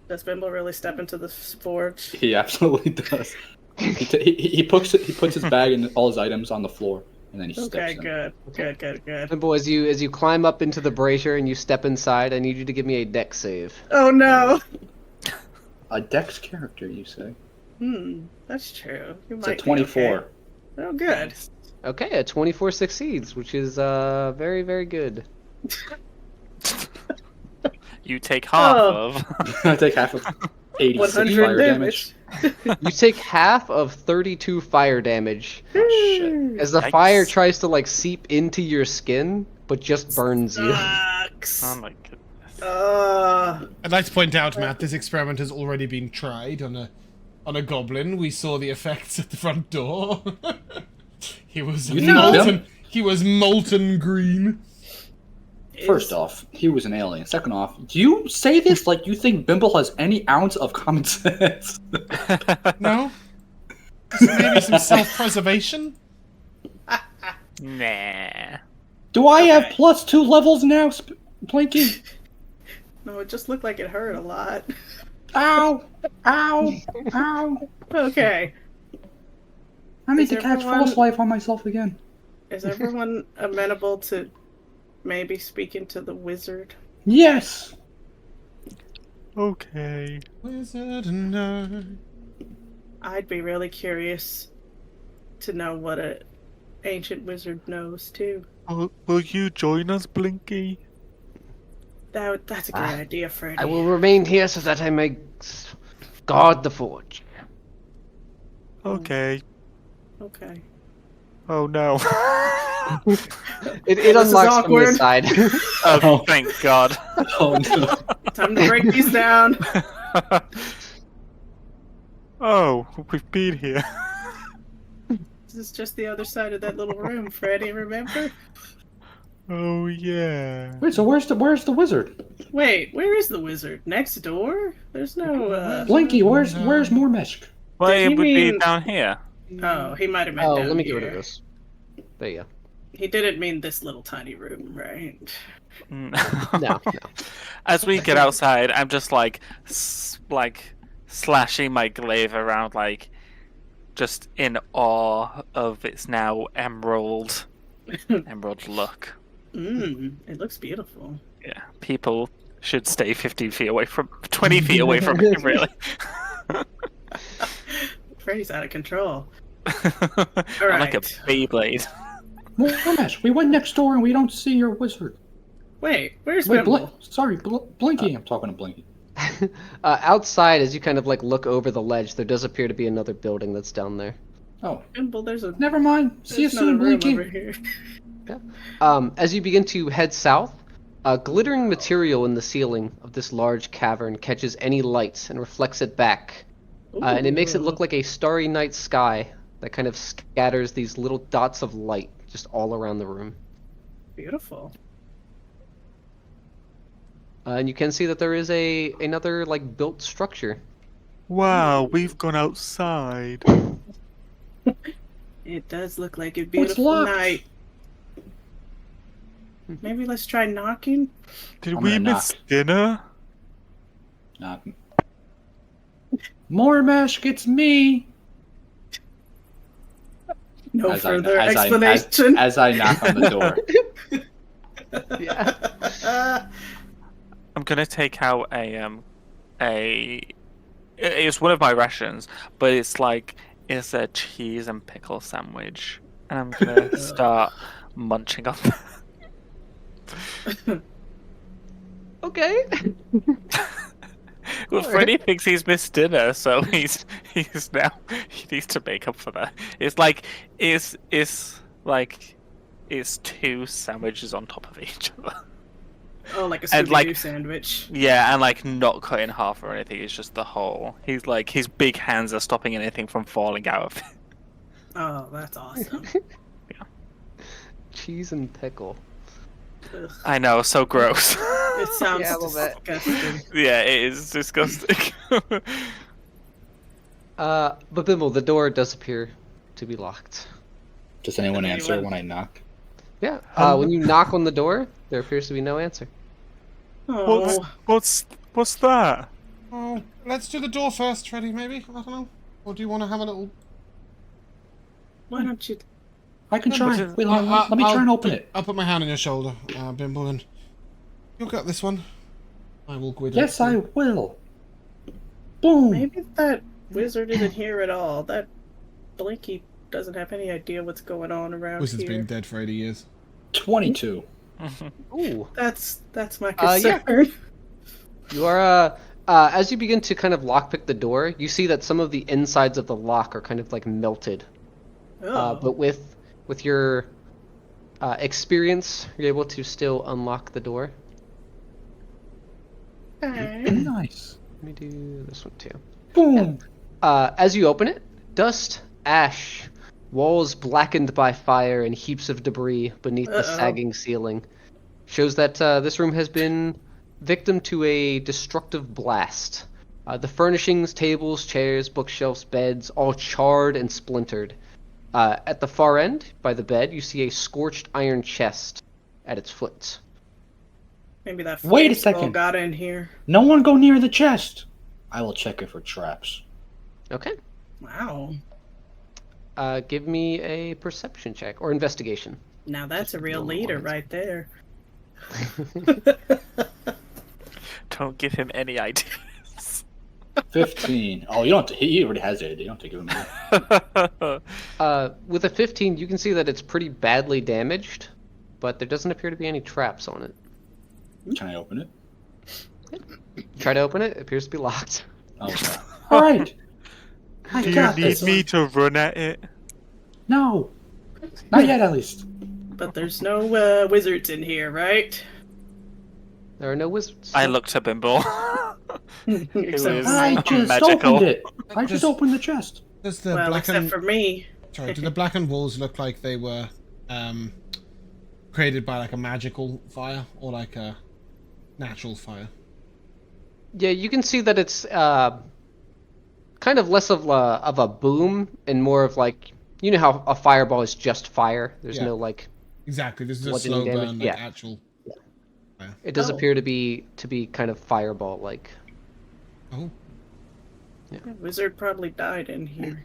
Does Bimble really step into the forge? He absolutely does. He puts his bag and all his items on the floor, and then he steps Okay, in. good. Simple, as you climb up into the brazier and you step inside, I need you to give me a dex save. Oh no! A dex character, you say? That's true. You It's might a 24. be okay. Oh, good. Okay, a 24 succeeds, which is very, very good. You take half Oh. of. I take half of 86 100 fire damage. damage. You take half of 32 fire damage Oh, shit. as the Yikes. fire tries to like seep into your skin, but just burns you. Sucks. Oh my goodness. I'd like to point out, Matt, this experiment has already been tried on a goblin. We saw the effects at the front door. He was You think molten. He was molten green. First off, he was an alien. Second off, do you say this like you think Bimble has any ounce of common sense? No. Maybe some self-preservation. Nah. Do I have Okay. +2 levels now, Blinky? No, it just looked like it hurt a lot. Ow! Ow! Ow! Okay. I need Is to catch everyone- false life on myself again. Is everyone amenable to maybe speaking to the wizard? Yes! Okay. Wizard and I. I'd be really curious to know what a ancient wizard knows too. Will you join us, Blinky? That's a great idea, Freddy. I will remain here so that I may guard the forge. Okay. Okay. Oh no. It is unlocks from awkward. this side. Oh, thank God. Oh no. Time to break these down. Oh, we've been here. This is just the other side of that little room, Freddy, remember? Oh yeah. Wait, so where's the wizard? Wait, where is the wizard? Next door? There's no, Blinky, where's Mormeshk? Well, Did it he would be mean- down here. Oh, he might have meant Oh, down let me get rid here. of this. There you He didn't mean this little tiny room, right? go. No. As we get outside, I'm just like slashing my glaive around, like just in awe of its now emerald look. It looks beautiful. Yeah, people should stay 15 feet away from, 20 feet away from it, really. Freddy's out of control. I'm like a Alright. Beyblade. Mormeshk, we went next door and we don't see your wizard. Wait, where's Wait, Bimble? Blinky. I'm talking to Blinky. Outside, as you kind of like look over the ledge, there does appear to be another building that's down there. Oh, Bimble, there's never mind. See you soon, another room Blinky. over here. As you begin to head south, a glittering material in the ceiling of this large cavern catches any light and reflects it back, and it makes it look like a starry night sky that kind of scatters these little dots of light just all around the room. Beautiful. And you can see that there is another like built structure. Wow, we've gone outside. It does look like a it's beautiful locked. night. Maybe let's try knocking? Did I'm we gonna miss dinner? Mormeshk, it's me. No As I- further as I- explanation. As I knock on the door. Yeah. I'm gonna take out it's one of my rations, but it's a cheese and pickle sandwich, and I'm gonna start munching on that. Okay. Well, Freddy thinks he's missed dinner, so he's now he needs to make up for that. It's like it's two sandwiches on top of each other. Oh, like a And, Scooby-Doo sandwich. Yeah, and like not cut in half or anything. It's just the whole. He's like his big hands are stopping anything from falling out of it. Oh, that's awesome. Cheese and pickle. Ugh. I know, so gross. It sounds Yeah, a little bit. disgusting. Yeah, it is disgusting. But Bimble, the door does appear to be locked. Does anyone answer Anyone? when I knock? Yeah. When you knock on the door, there appears to be no answer. Oh, what's that? Oh, let's do the door first, Freddy, maybe? I don't know. Or do you want to have a little... why don't you? I can try. Wait, I'll- let me try and open it. I'll put my hand on your shoulder, Bimble, and you'll get this one. I will go with Yes, I will. Boom. Maybe that wizard isn't here at all. That Blinky doesn't have any idea what's going on around Wizard's here. been dead for 80 years. 22. Ooh. That's my Yeah. concern. You are, as you begin to kind of lockpick the door, you see that some of the insides of the lock are kind of like melted. Oh. But with your experience, you're able to still unlock the door. Okay. Nice. Let me do this one too. Boom. As you open it, dust, ash, walls blackened by fire, and heaps of debris beneath the Uh-oh. sagging ceiling shows that this room has been victim to a destructive blast. The furnishings, tables, chairs, bookshelves, beds, all charred and splintered. At the far end, by the bed, you see a scorched iron chest at its foot. Maybe that Wait a flame skull second. got in here. No one go near the chest. I will check it for traps. Okay. Wow. Give me a perception check or investigation. Now that's Just a real normal leader ones. right there. Don't give him any ideas. 15. Oh, you don't. He already has it. You don't have to give him that. With a 15, you can see that it's pretty badly damaged, but there doesn't appear to be any traps on it. Can I open it? Try to open it. It appears to be locked. Okay. All right. I Do you got need this. me to run at it? No. Not yet, at least. But there's no wizards in here, right? There are no wizards. I looked at Bimble. Except, is- I just magical. opened it. I just Just- opened the chest. Does the well, except blackened... for me. Sorry, do the blackened walls look like they were created by like a magical fire or like a natural fire? Yeah, you can see that it's kind of less of a boom and more of like, you know how a fireball is just fire. There's Yeah. no like. Exactly, this is a Bludgeoning slow damage, burn, like yeah. actual... It does Oh. appear to be kind of fireball like. Oh, Wizard probably died in here,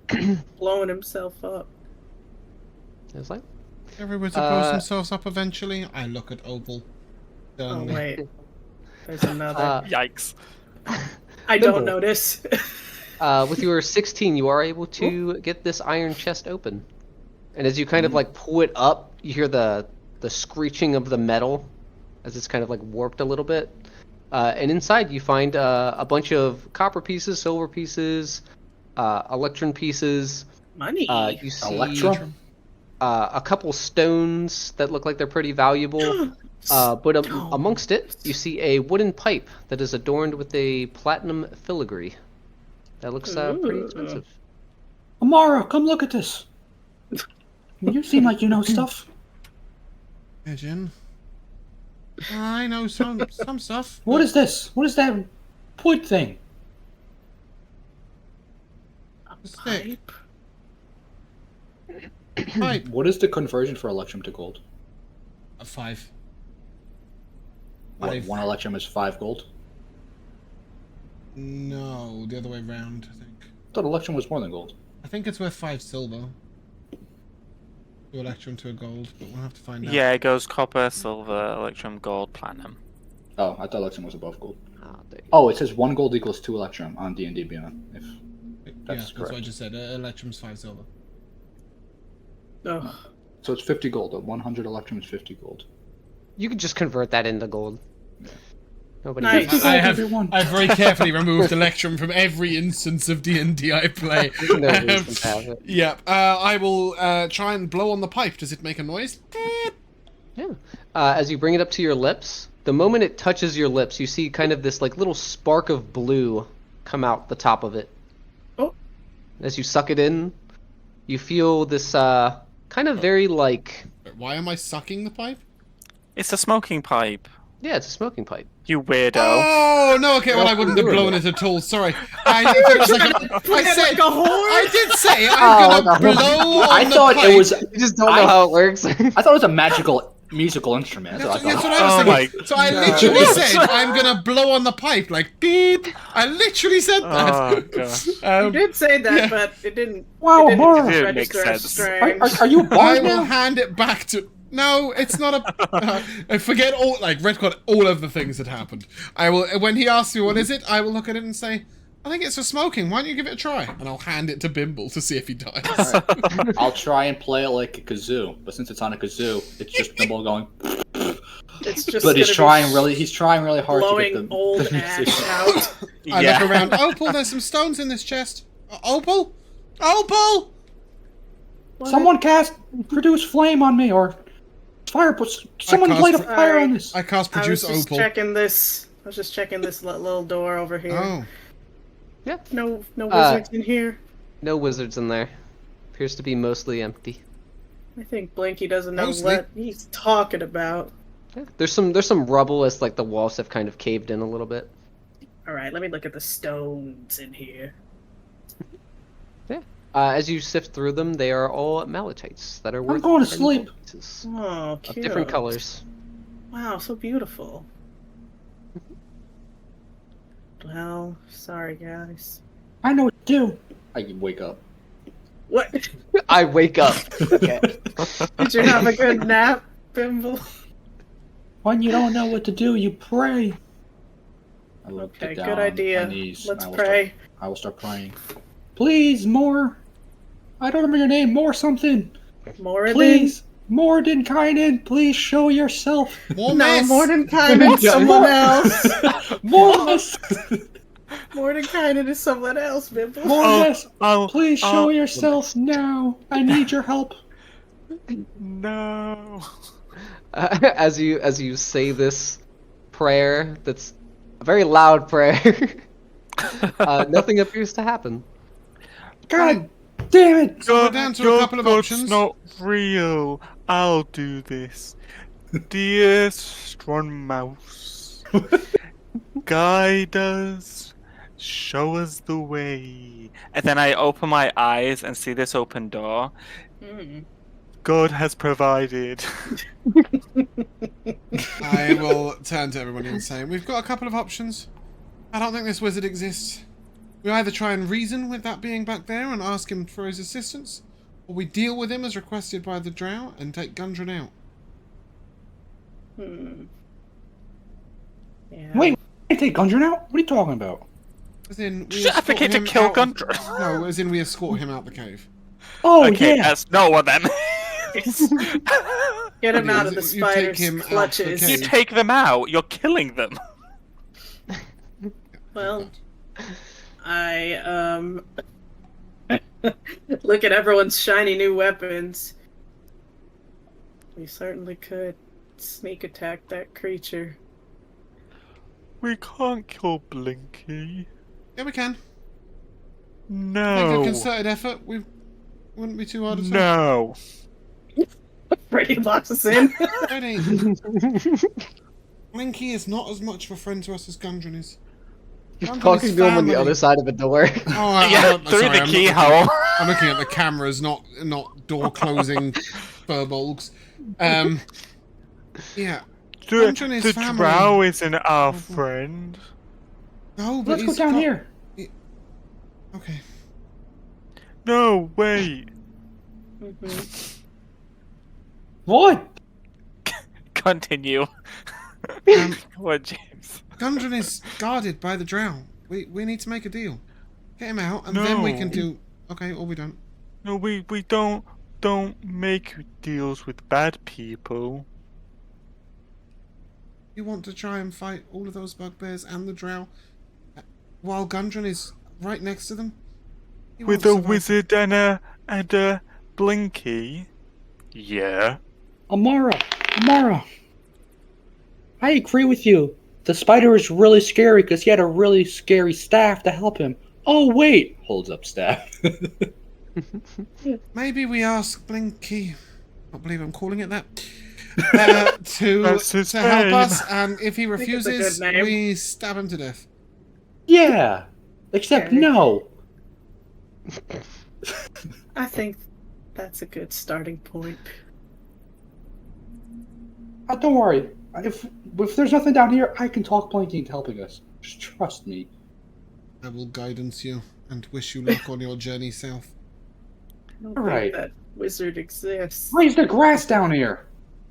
blowing himself up. It's like. everyone blows themselves up eventually. I look at Opal. Oh wait, there's another. Yikes. I don't Nimble. notice. With your 16, you are able to get this iron chest open, and as you kind of like pull it up, you hear the screeching of the metal as it's kind of like warped a little bit. And inside you find a bunch of copper pieces, silver pieces, electron pieces. Money. You see Electrum? a couple stones that look like they're pretty valuable. But amongst it, you see a wooden pipe that is adorned with a platinum filigree. That looks pretty expensive. Amara, come look at this. You seem like you know stuff. Pigeon. I know some stuff. What is this? What is that wood thing? Stick. Pipe. Pipe. What is the conversion for electrum to gold? A 5. What, Five. 1 electrum is 5 gold? No, the other way around, I think. I thought electrum was more than gold. I think it's worth 5 silver. To electrum to a gold, but we'll have to find out. Yeah, it goes copper, silver, electrum, gold, platinum. Oh, I thought electrum was above gold. There you Oh, it says 1 gold equals 2 electrum on D&D Beyond. If That's what I correct. just said. Electrum's 5 silver. Oh, So it's 50 gold. 100 electrum is 50 gold. You could just convert that into gold. Nobody Nice. gets I it. have Everyone. I've very carefully removed Electrum from every instance of D&D I play. There's no reason to have it. Yep. I will try and blow on the pipe. Does it make a noise? Yeah. As you bring it up to your lips, the moment it touches your lips, you see kind of this like little spark of blue come out the top of it. Oh. As you suck it in, you feel this kind of very like... Why am I sucking the pipe? It's a smoking pipe. Yeah, it's a smoking pipe. You weirdo. Oh no! Okay, well I wouldn't have blown it at all. Sorry. I thought it was like I said. like a horn? I did say I'm gonna blow on I the thought pipe. it was. You just don't know how it works. I thought it was a magical musical instrument. That's what I That's thought. what I was Oh thinking. my So I literally said I'm gonna blow on the pipe, like beep. I literally said that. Oh, gosh. You did say that, yeah. but it didn't. Wow, it didn't Amara. just It didn't register make as sense. strange. Are you a I bard will now? hand it back to. No, it's not a. I forget all. Like Red got all of the things that happened. I will. When he asks me what is it, I will look at it and say, I think it's for smoking. Why don't you give it a try? And I'll hand it to Bimble to see if he dies. Alright. I'll try and play it like a kazoo, but since it's on a kazoo, it's just Bimble going. It's just. But he's gonna be trying really hard to blowing get the old the ash musician. out. I Yeah. look around. Opal, there's some stones in this chest. Opal, Opal. What? Someone cast produce flame on me, or fire. Someone cast light a fr- fire on this. I cast I was produce just Opal. checking this. I was just checking this little door over here. Oh, No Uh, wizards in here. No wizards in there. Appears to be mostly empty. I think Blinky doesn't know Mostly. what he's talking about. Yeah. There's some rubble as like the walls have kind of caved in a little bit. All right, let me look at the stones in here. As you sift through them, they are all malachite that are worth going to 10 sleep. gold pieces Oh, of cute. different colors. Wow, so beautiful. Well, sorry guys. I know what to do. I can wake up. What? I wake up. Okay. Did you have a good nap, Bimble? When you don't know what to do, you pray. I will Okay, get down good idea. on my knees, Let's and pray. I will start praying. Please, more. I don't remember your name. More something. Moradin? Please, Mordenkainen. Please show yourself. more No, mess. Mordenkainen is someone else. Mordes. Mordenkainen is someone else, Bimble. Mordes. Oh, Please show yourself now. I need your help. no. As you say this prayer, that's a very loud prayer. Nothing appears to happen. God damn it. So we're down to a couple of options. not real. I'll do this. Dear strong mouse, guide us, show us the way. And then I open my eyes and see this open door. Hmm. God has provided. I will turn to everybody and say, we've got a couple of options. I don't think this wizard exists. We either try and reason with that being back there and ask him for his assistance, or we deal with him as requested by the drow and take Gundren out. Hmm. Yeah. Wait, I take Gundren out? What are you talking about? As in, we Just escort advocate to him kill out of- Gundren. No, as in we escort him out the cave. Oh, Okay, yeah. that's not what that means. Get him You out of the take spider's him out the clutches. cave. You take them out, you're killing them. Well, I look at everyone's shiny new weapons. We certainly could sneak attack that creature. We can't kill Blinky. Yeah, we can. I think a No. concerted effort, we wouldn't be too hard at all. No. Brady locks us in. Ready. Blinky is not as much of a friend to us as Gundren is. You're Gundren talking is to him on the family. other side of a door. Oh, Yeah, through sorry, the I'm keyhole. I'm looking at the cameras, not door closing furbolgs. Yeah. Gundren is The family. drow isn't our friend. No, but Let's go he's down got- here. Okay. No, wait. Mhm. What? Continue. What, James? Gundren is guarded by the drow. We need to make a deal. Get him out, and then we can No. do. Okay, or we don't. No, we don't make deals with bad people. You want to try and fight all of those bugbears and the drow while Gundren is right next to them? He With won't a survive. wizard and a blinky? Yeah. Amara, I agree with you. The spider is really scary because he had a really scary staff to help him. Oh wait, holds up staff. Maybe we ask Blinky, I can't believe I'm calling it that, to That's his help name. us, and if he think it's a refuses, good name. we stab him to death. Yeah, except Okay. no. I think that's a good starting point. Don't worry. If there's nothing down here, I can talk Blinky into helping us. Just trust me. I will guidance you and wish you luck on your journey south. I don't Alright. think that wizard exists. Raise the grass down here.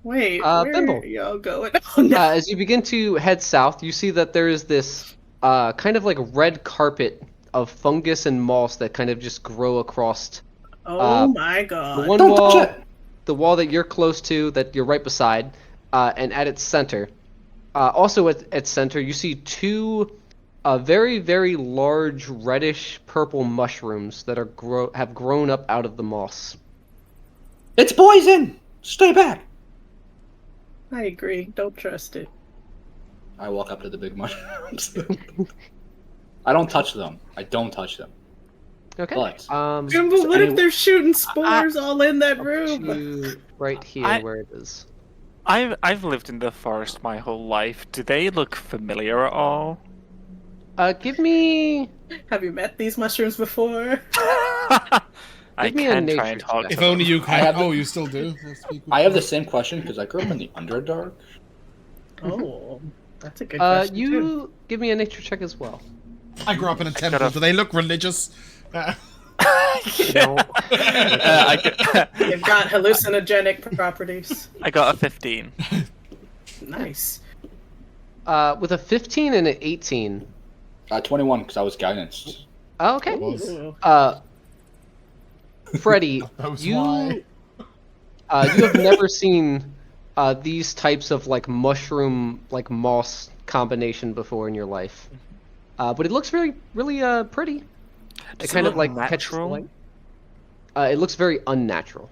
Wait, where Bimble. are y'all going? Oh, no. As you begin to head south, you see that there is this kind of like red carpet of fungus and moss that kind of just grow across Oh my the god. one Don't touch wall, it. the wall that you're close to, that you're right beside, and at its center. Also at its center, you see two very, very large reddish purple mushrooms that are have grown up out of the moss. It's poison. Stay back. I agree. Don't trust it. I walk up to the big mushrooms. I don't touch them. Okay. But Bimble, what any- if they're shooting spores all in that I'll room? put you right here where it is. I've lived in the forest my whole life. Do they look familiar at all? Give me. Have you met these mushrooms before? I Give me a can try nature and talk check. to If them. only you I can. have the- Oh, you still do? Let's be I have the same question because I grew up in the Underdark. Oh, that's a good question too. You give me a nature check as well. I grew up in a temple. Gotta- Do they look religious? No. You've got hallucinogenic properties. I got a 15. Nice. With a 15 and an 18. 21 because I was guidance. Oh, okay. Ooh. Freddy, That's you why. you have never seen these types of like mushroom like moss combination before in your life. But it looks really pretty. Does It kind it of look like catches the natural? light. It looks very unnatural.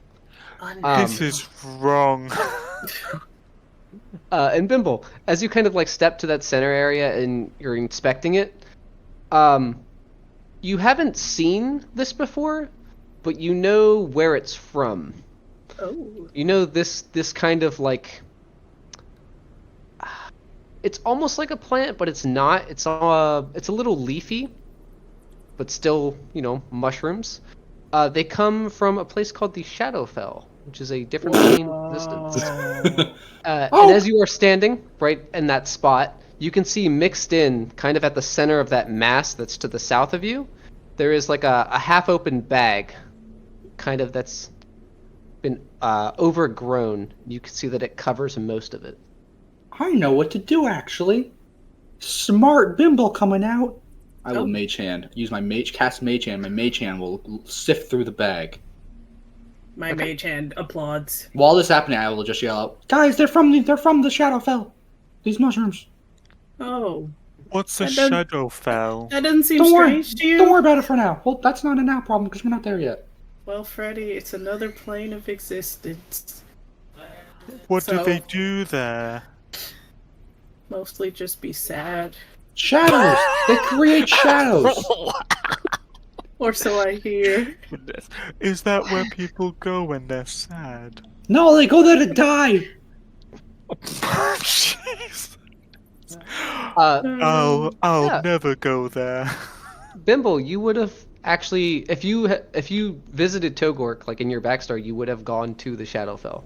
This is wrong. And Bimble, as you kind of like step to that center area and you're inspecting it, you haven't seen this before, but you know where it's from. Oh. You know this kind of like it's almost like a plant, but it's not. It's a little leafy, but still, mushrooms. They come from a place called the Shadowfell, which is a different plane of existence. And as you are standing right in that spot, you can see mixed in, kind of at the center of that mass that's to the south of you, there is like a half-open bag, kind of that's been overgrown. You can see that it covers most of it. I know what to do, actually. Smart Bimble coming out. I will mage hand. Use my cast mage hand. My mage hand will sift through the bag. My mage hand applauds. While this is happening, I will just yell out, Guys, they're from the Shadowfell. These mushrooms. Oh, What's a That doesn't- Shadowfell? that doesn't seem Don't worry. strange to you? Don't worry about it for now. Well, that's not a now problem because we're not there yet. Well, Freddy, it's another plane of existence. What do So- they do there? Mostly just be sad. Shadows. They create shadows. Or so I hear. Goodness. Is that where people go when they're sad? No, they go there to die. Jeez. Uh, I'll Yeah. never go there. Bimble, you would have actually, if you visited Togork, like in your backstory, you would have gone to the Shadowfell.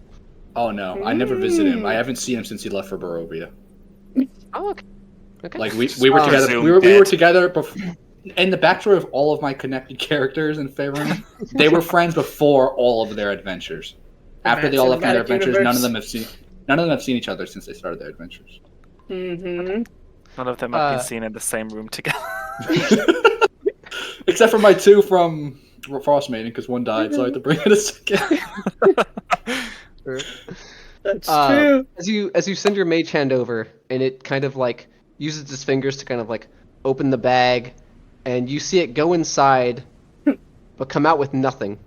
"Oh no, I never visited him. I haven't seen him since he left for Barovia. Oh, okay. Okay. Like we were together. Zoom We were dead. together before." In the backstory of all of my connected characters in Faerun, they were friends before all of their adventures. After they all left on their Cinematic adventures, none of universe. them have seen each other since they started their adventures. Mm-hmm. None of them have been seen in the same room together. Except for my two from Frostmaiden, because one died, so I had to bring it a second. That's true. As you send your mage hand over, and it kind of like uses its fingers to kind of like open the bag, and you see it go inside, but come out with nothing.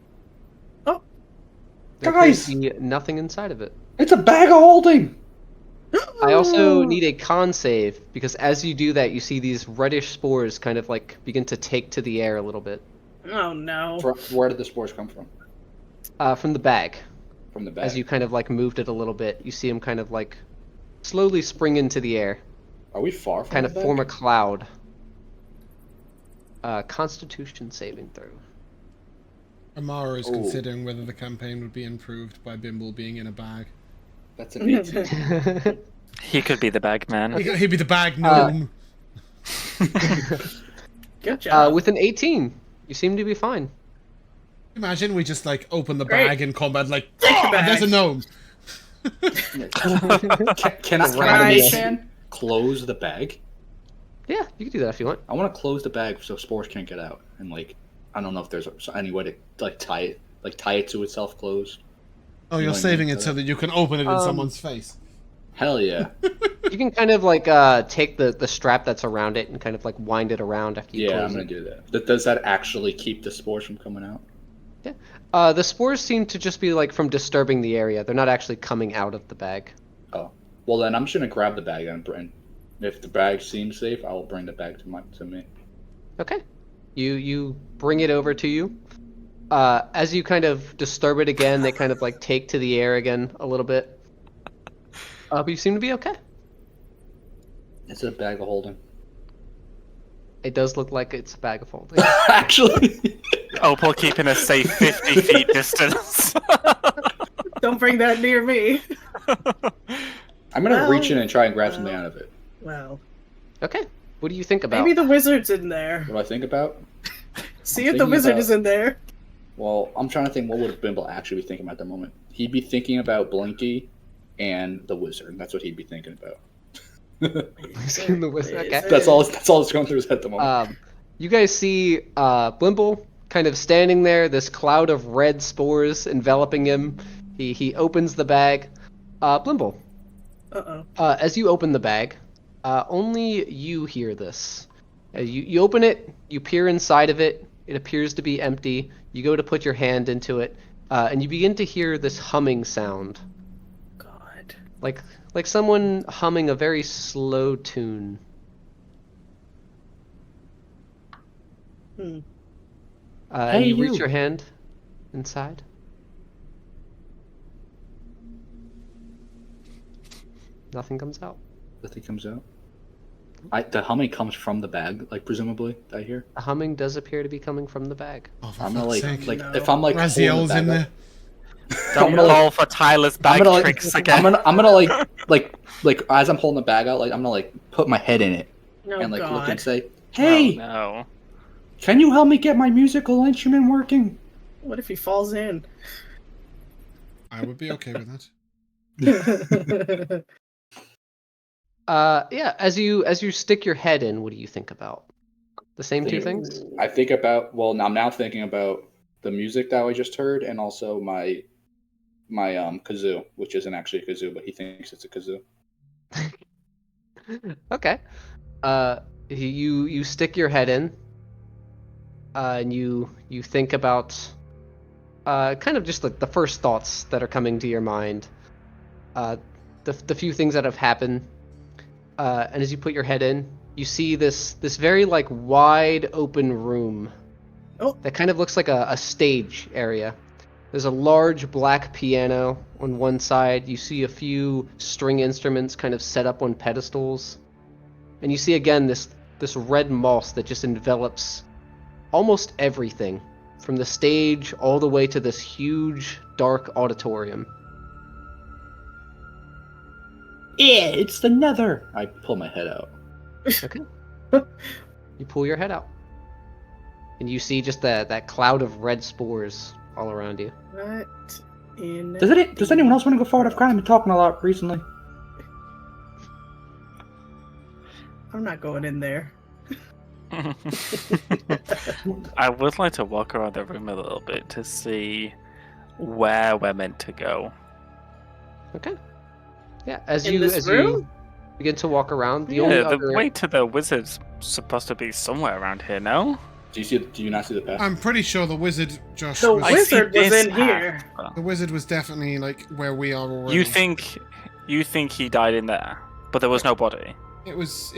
Oh. There Guys! appears to be nothing inside of it. It's a bag of holding! I also need a con save, because as you do that, you see these reddish spores kind of like begin to take to the air a little bit. Oh no. Where did the spores come from? From the bag. From the bag. As you kind of like moved it a little bit, you see them kind of like slowly spring into the air. Are we far from Kind the of bag? form a cloud. Constitution saving throw. Amara is Oh. considering whether the campaign would be improved by Bimble being in a bag. That's an 18. He could be the bag man. He'd be the bag gnome. Good job. With an 18, you seem to be fine. Imagine we just like open the Great. bag in combat, like, Take the oh, there's a bag." gnome. Can I Right. mage hand close the bag? Yeah, you can do that if you want. I want to close the bag so spores can't get out, and like I don't know if there's any way to like tie it to itself closed. Oh, You you're know what I saving mean? it so that you can open it in someone's face. Hell yeah, You can kind of like take the strap that's around it and kind of like wind it around after you yeah, close I'm gonna it. do that. Does that actually keep the spores from coming out? The spores seem to just be like from disturbing the area. They're not actually coming out of the bag. Oh, well then I'm just gonna grab the bag and if the bag seems safe, I'll bring the bag to me. Okay. You bring it over to you. As you kind of disturb it again, they kind of like take to the air again a little bit. But you seem to be okay. It's a bag of holding. It does look like it's a bag of holding. Actually, Opal keeping a safe 50 feet distance. Don't bring that near me. I'm gonna Well, reach in and try and grab something out of it. Well, Okay. What do you think about? maybe the wizard's in there. What do I think about? See if the thinking wizard about- is in there. Well, I'm trying to think what would Bimble actually be thinking about at the moment. He'd be thinking about Blinky and the wizard. That's what he'd be thinking about. The wizard, okay. That's all that's going through his head at the moment. You guys see Blimble kind of standing there, this cloud of red spores enveloping him. He opens the bag. Blimble, Uh-oh. as you open the bag, only you hear this. You open it, you peer inside of it, it appears to be empty. You go to put your hand into it, and you begin to hear this humming sound. God. Like someone humming a very slow tune. Hmm. And Hey, you reach you. your hand inside. Nothing comes out. Nothing comes out. The humming comes from the bag, like presumably. Did I hear? The humming does appear to be coming from the bag. Oh, for I'm gonna fuck's like, sake. like No. if I'm like holding the Raziel's bag in up- there. Don't I'm gonna, fall for Tyler's bag I'm gonna, like, tricks again. I'm gonna like as I'm holding the bag out, like I'm gonna like put my head in it Oh, and like God. look and say, Hey, Oh, no. can you help me get my musical instrument working? What if he falls in? I would be okay with that. Yeah, as you stick your head in, what do you think about? The same two things? I think about I'm now thinking about the music that I just heard and also my kazoo, which isn't actually a kazoo, but he thinks it's a kazoo. Okay. You stick your head in, and you think about kind of just like the first thoughts that are coming to your mind. The few things that have happened. And as you put your head in, you see this very like wide open room. Oh. That kind of looks like a stage area. There's a large black piano on one side. You see a few string instruments kind of set up on pedestals. And you see again this red moss that just envelops almost everything, from the stage all the way to this huge dark auditorium. Yeah, it's the Nether. I pull my head out. Okay. You pull your head out. And you see just that cloud of red spores all around you. What in... Does anyone else want to go forward? I've kind of been talking a lot recently. I'm not going in there. I would like to walk around the room a little bit to see where we're meant to go. Okay. Yeah, as In you this room? begin to walk around, the only Yeah, the other way to the wizard's supposed to be somewhere around here, no? Do you not see the path? I'm pretty sure the wizard, Josh, The was, I see wizard was this in path, here. but- the wizard was definitely like where we are already. You think he died in there, but there was no body. It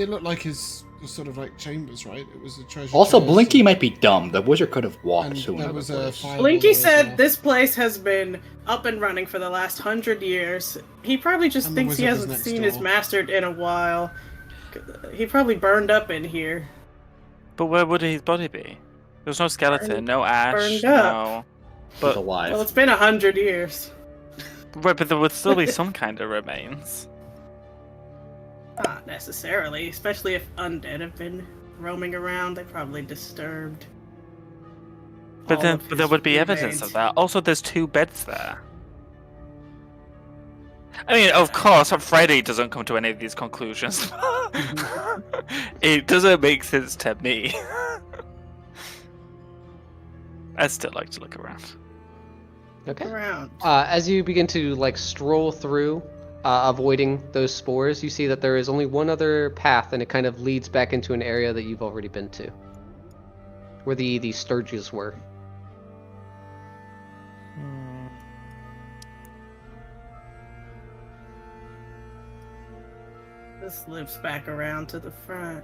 looked like his sort of like chambers, right? It was a treasure. Also, chest Blinky and- might be dumb. The wizard could have walked and to there another was a place. fire Blinky below as said well. this place has been up and running for the last 100 years. He probably just And the thinks he wizard was hasn't next seen his door. master in a while. He probably burned up in here. But where would his body be? There's no skeleton, no ash, burned up. no. He's But alive. Well, it's been 100 years. right, but there would still be some kind of remains. Not necessarily, especially if undead have been roaming around. They probably disturbed. But all then, of but there his would be evidence remains. of that. Also, there's 2 beds there. I mean, of course, Freddy doesn't come to any of these conclusions. It doesn't make sense to me. I'd still like to look around. Okay. Around. As you begin to like stroll through, avoiding those spores, you see that there is only one other path, and it kind of leads back into an area that you've already been to, where the sturges were. This loops back around to the front.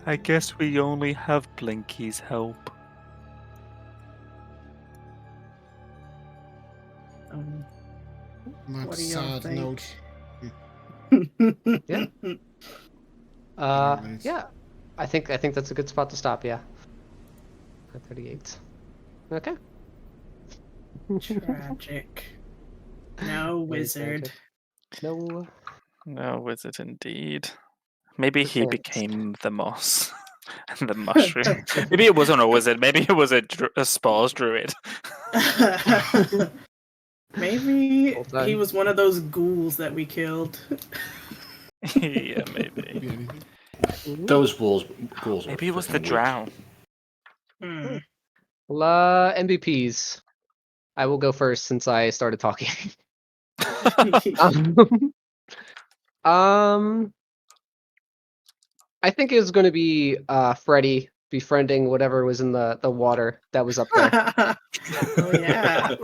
I guess we only have Blinky's help. That What do y'all sad think? note. Yeah. Anyways. Yeah. I think that's a good spot to stop. Yeah. 38. Okay. Tragic. No Very wizard. tragic. No. No wizard indeed. Maybe he Perchance. became the moss and the mushroom. Maybe it wasn't a wizard. Maybe it was a spores druid. Maybe Well done. he was one of those ghouls that we killed. Yeah, Could be maybe. anything. Those ghouls were Maybe it was the freaking weak. drow. Hmm. Well, MVPs. I will go first since I started talking. um, I think it was going to be Freddy befriending whatever was in the water that was up there. Oh yeah,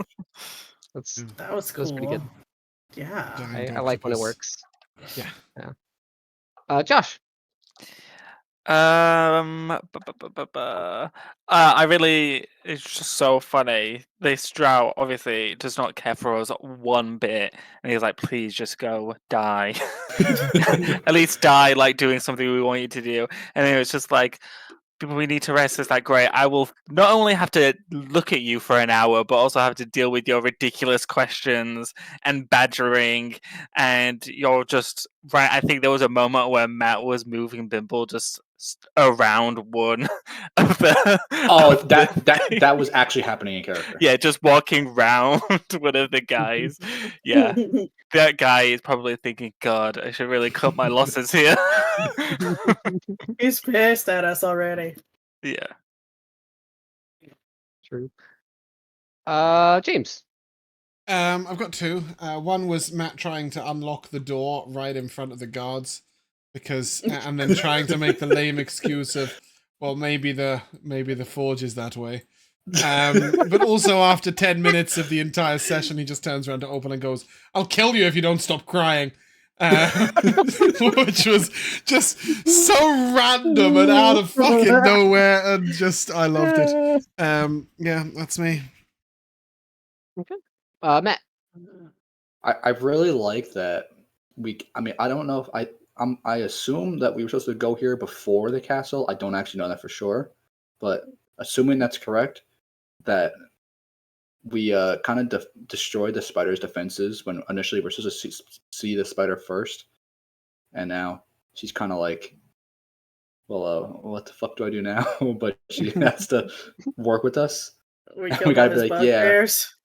That's that was That was cool. pretty good. Yeah. Giant I like when it octopus. works. Yeah. Yeah. Josh. I really, it's just so funny. This drow obviously does not care for us one bit, and he's like, "Please just go die, at least die like doing something we want you to do." And it was just like, "We need to rest." It's like, great. I will not only have to look at you for an hour, but also have to deal with your ridiculous questions and badgering, and you're just right. I think there was a moment where Matt was moving Bimble just around one of the. Oh, of the that was actually happening in character. yeah, just walking round one of the guys. Yeah, that guy is probably thinking, "God, I should really cut my losses here." He's pissed at us already. Yeah. True. James. I've got 2. One was Matt trying to unlock the door right in front of the guards, because and then trying to make the lame excuse of, well, maybe the forge is that way. But also after 10 minutes of the entire session, he just turns around to open and goes, "I'll kill you if you don't stop crying." Which was just so random and out of fucking nowhere, and just I loved it. Yeah, that's me. Matt. I really like that. I mean, I don't know if I assume that we were supposed to go here before the castle. I don't actually know that for sure, but assuming that's correct, that we kind of destroyed the spider's defenses when initially we're supposed to see the spider first, and now she's kind of like, well, what the fuck do I do now? But she has to work with us, We We killed gotta all be his like, yeah. bugbears.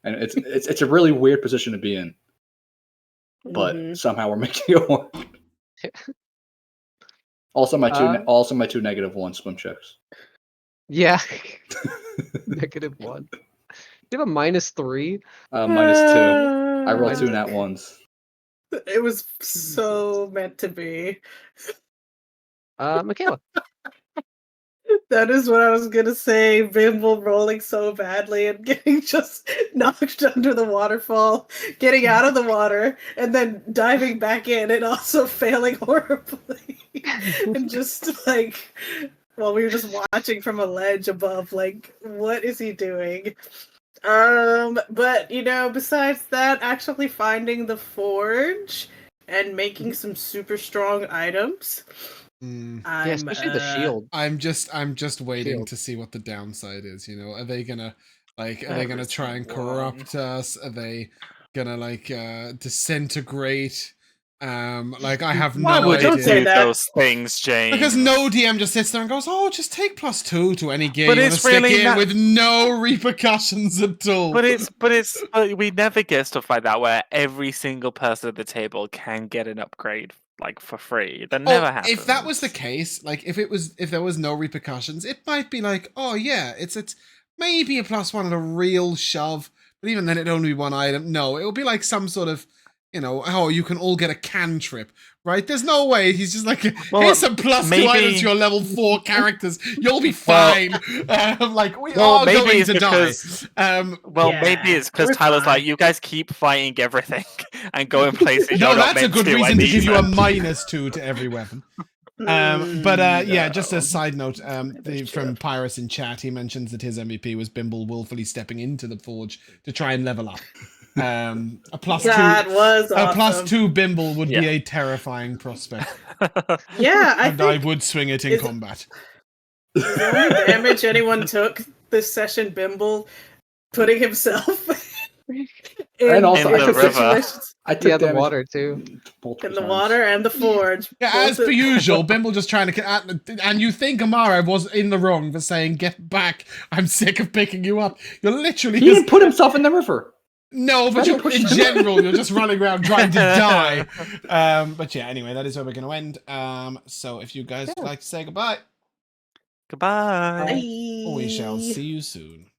and it's a really weird position to be in, but Mhm. somehow we're making it work. Also my -1 swim checks. Yeah. -1. You have a -3? -2. I rolled Minus 2 nat ones. It was so meant to be. Michaela. That is what I was gonna say. Bimble rolling so badly and getting just knocked under the waterfall, getting out of the water, and then diving back in and also failing horribly. And just like, while we were just watching from a ledge above, like, what is he doing? But besides that, actually finding the forge and making some super strong items. Yeah, especially the shield. I'm just waiting Shield. to see what the downside is. Are they gonna try and corrupt us? Are they gonna disintegrate? I have Why no would idea. you Don't say do that. those things, James? Because no DM just sits there and goes, "Oh, just take +2 to any gear But you want to it's stick really in not- with no repercussions at all." But we never get stuff like that where every single person at the table can get an upgrade for free. That never happens. If that was the case, if there was no repercussions, it might be like, oh yeah, it's maybe a +1 and a real shove, but even then it'd only be one item. No, it would be like some sort of, oh, you can all get a cantrip, right? There's no way he's just like, here's some +2 items to your level 4 characters. You'll be fine. We are going to die. Maybe it's because we're Tyler's fine. like, you guys keep fighting everything and going places. No, you're not that's a meant good to. reason to give you a it. -2 to every weapon. Yeah, just a side note, from Pyrus in chat, he mentions that his MVP was Bimble willfully stepping into the forge to try and level up. A +2, That was a awesome. +2 Bimble would be a terrifying prospect. Yeah, I would swing it in combat. The only damage anyone took this session, Bimble putting himself And also, in the river. situations I took the damage water too. multiple in the times. water and the forge. Yeah, as per usual, Bimble just trying to... And you think Amara was in the wrong for saying, "Get back, I'm sick of picking you up." You're literally He didn't put himself in the river. No, but in general, you're just running around trying to die. But yeah, anyway, that is where we're going to end. So if you guys would like to say goodbye. Goodbye. Bye. We shall see you soon.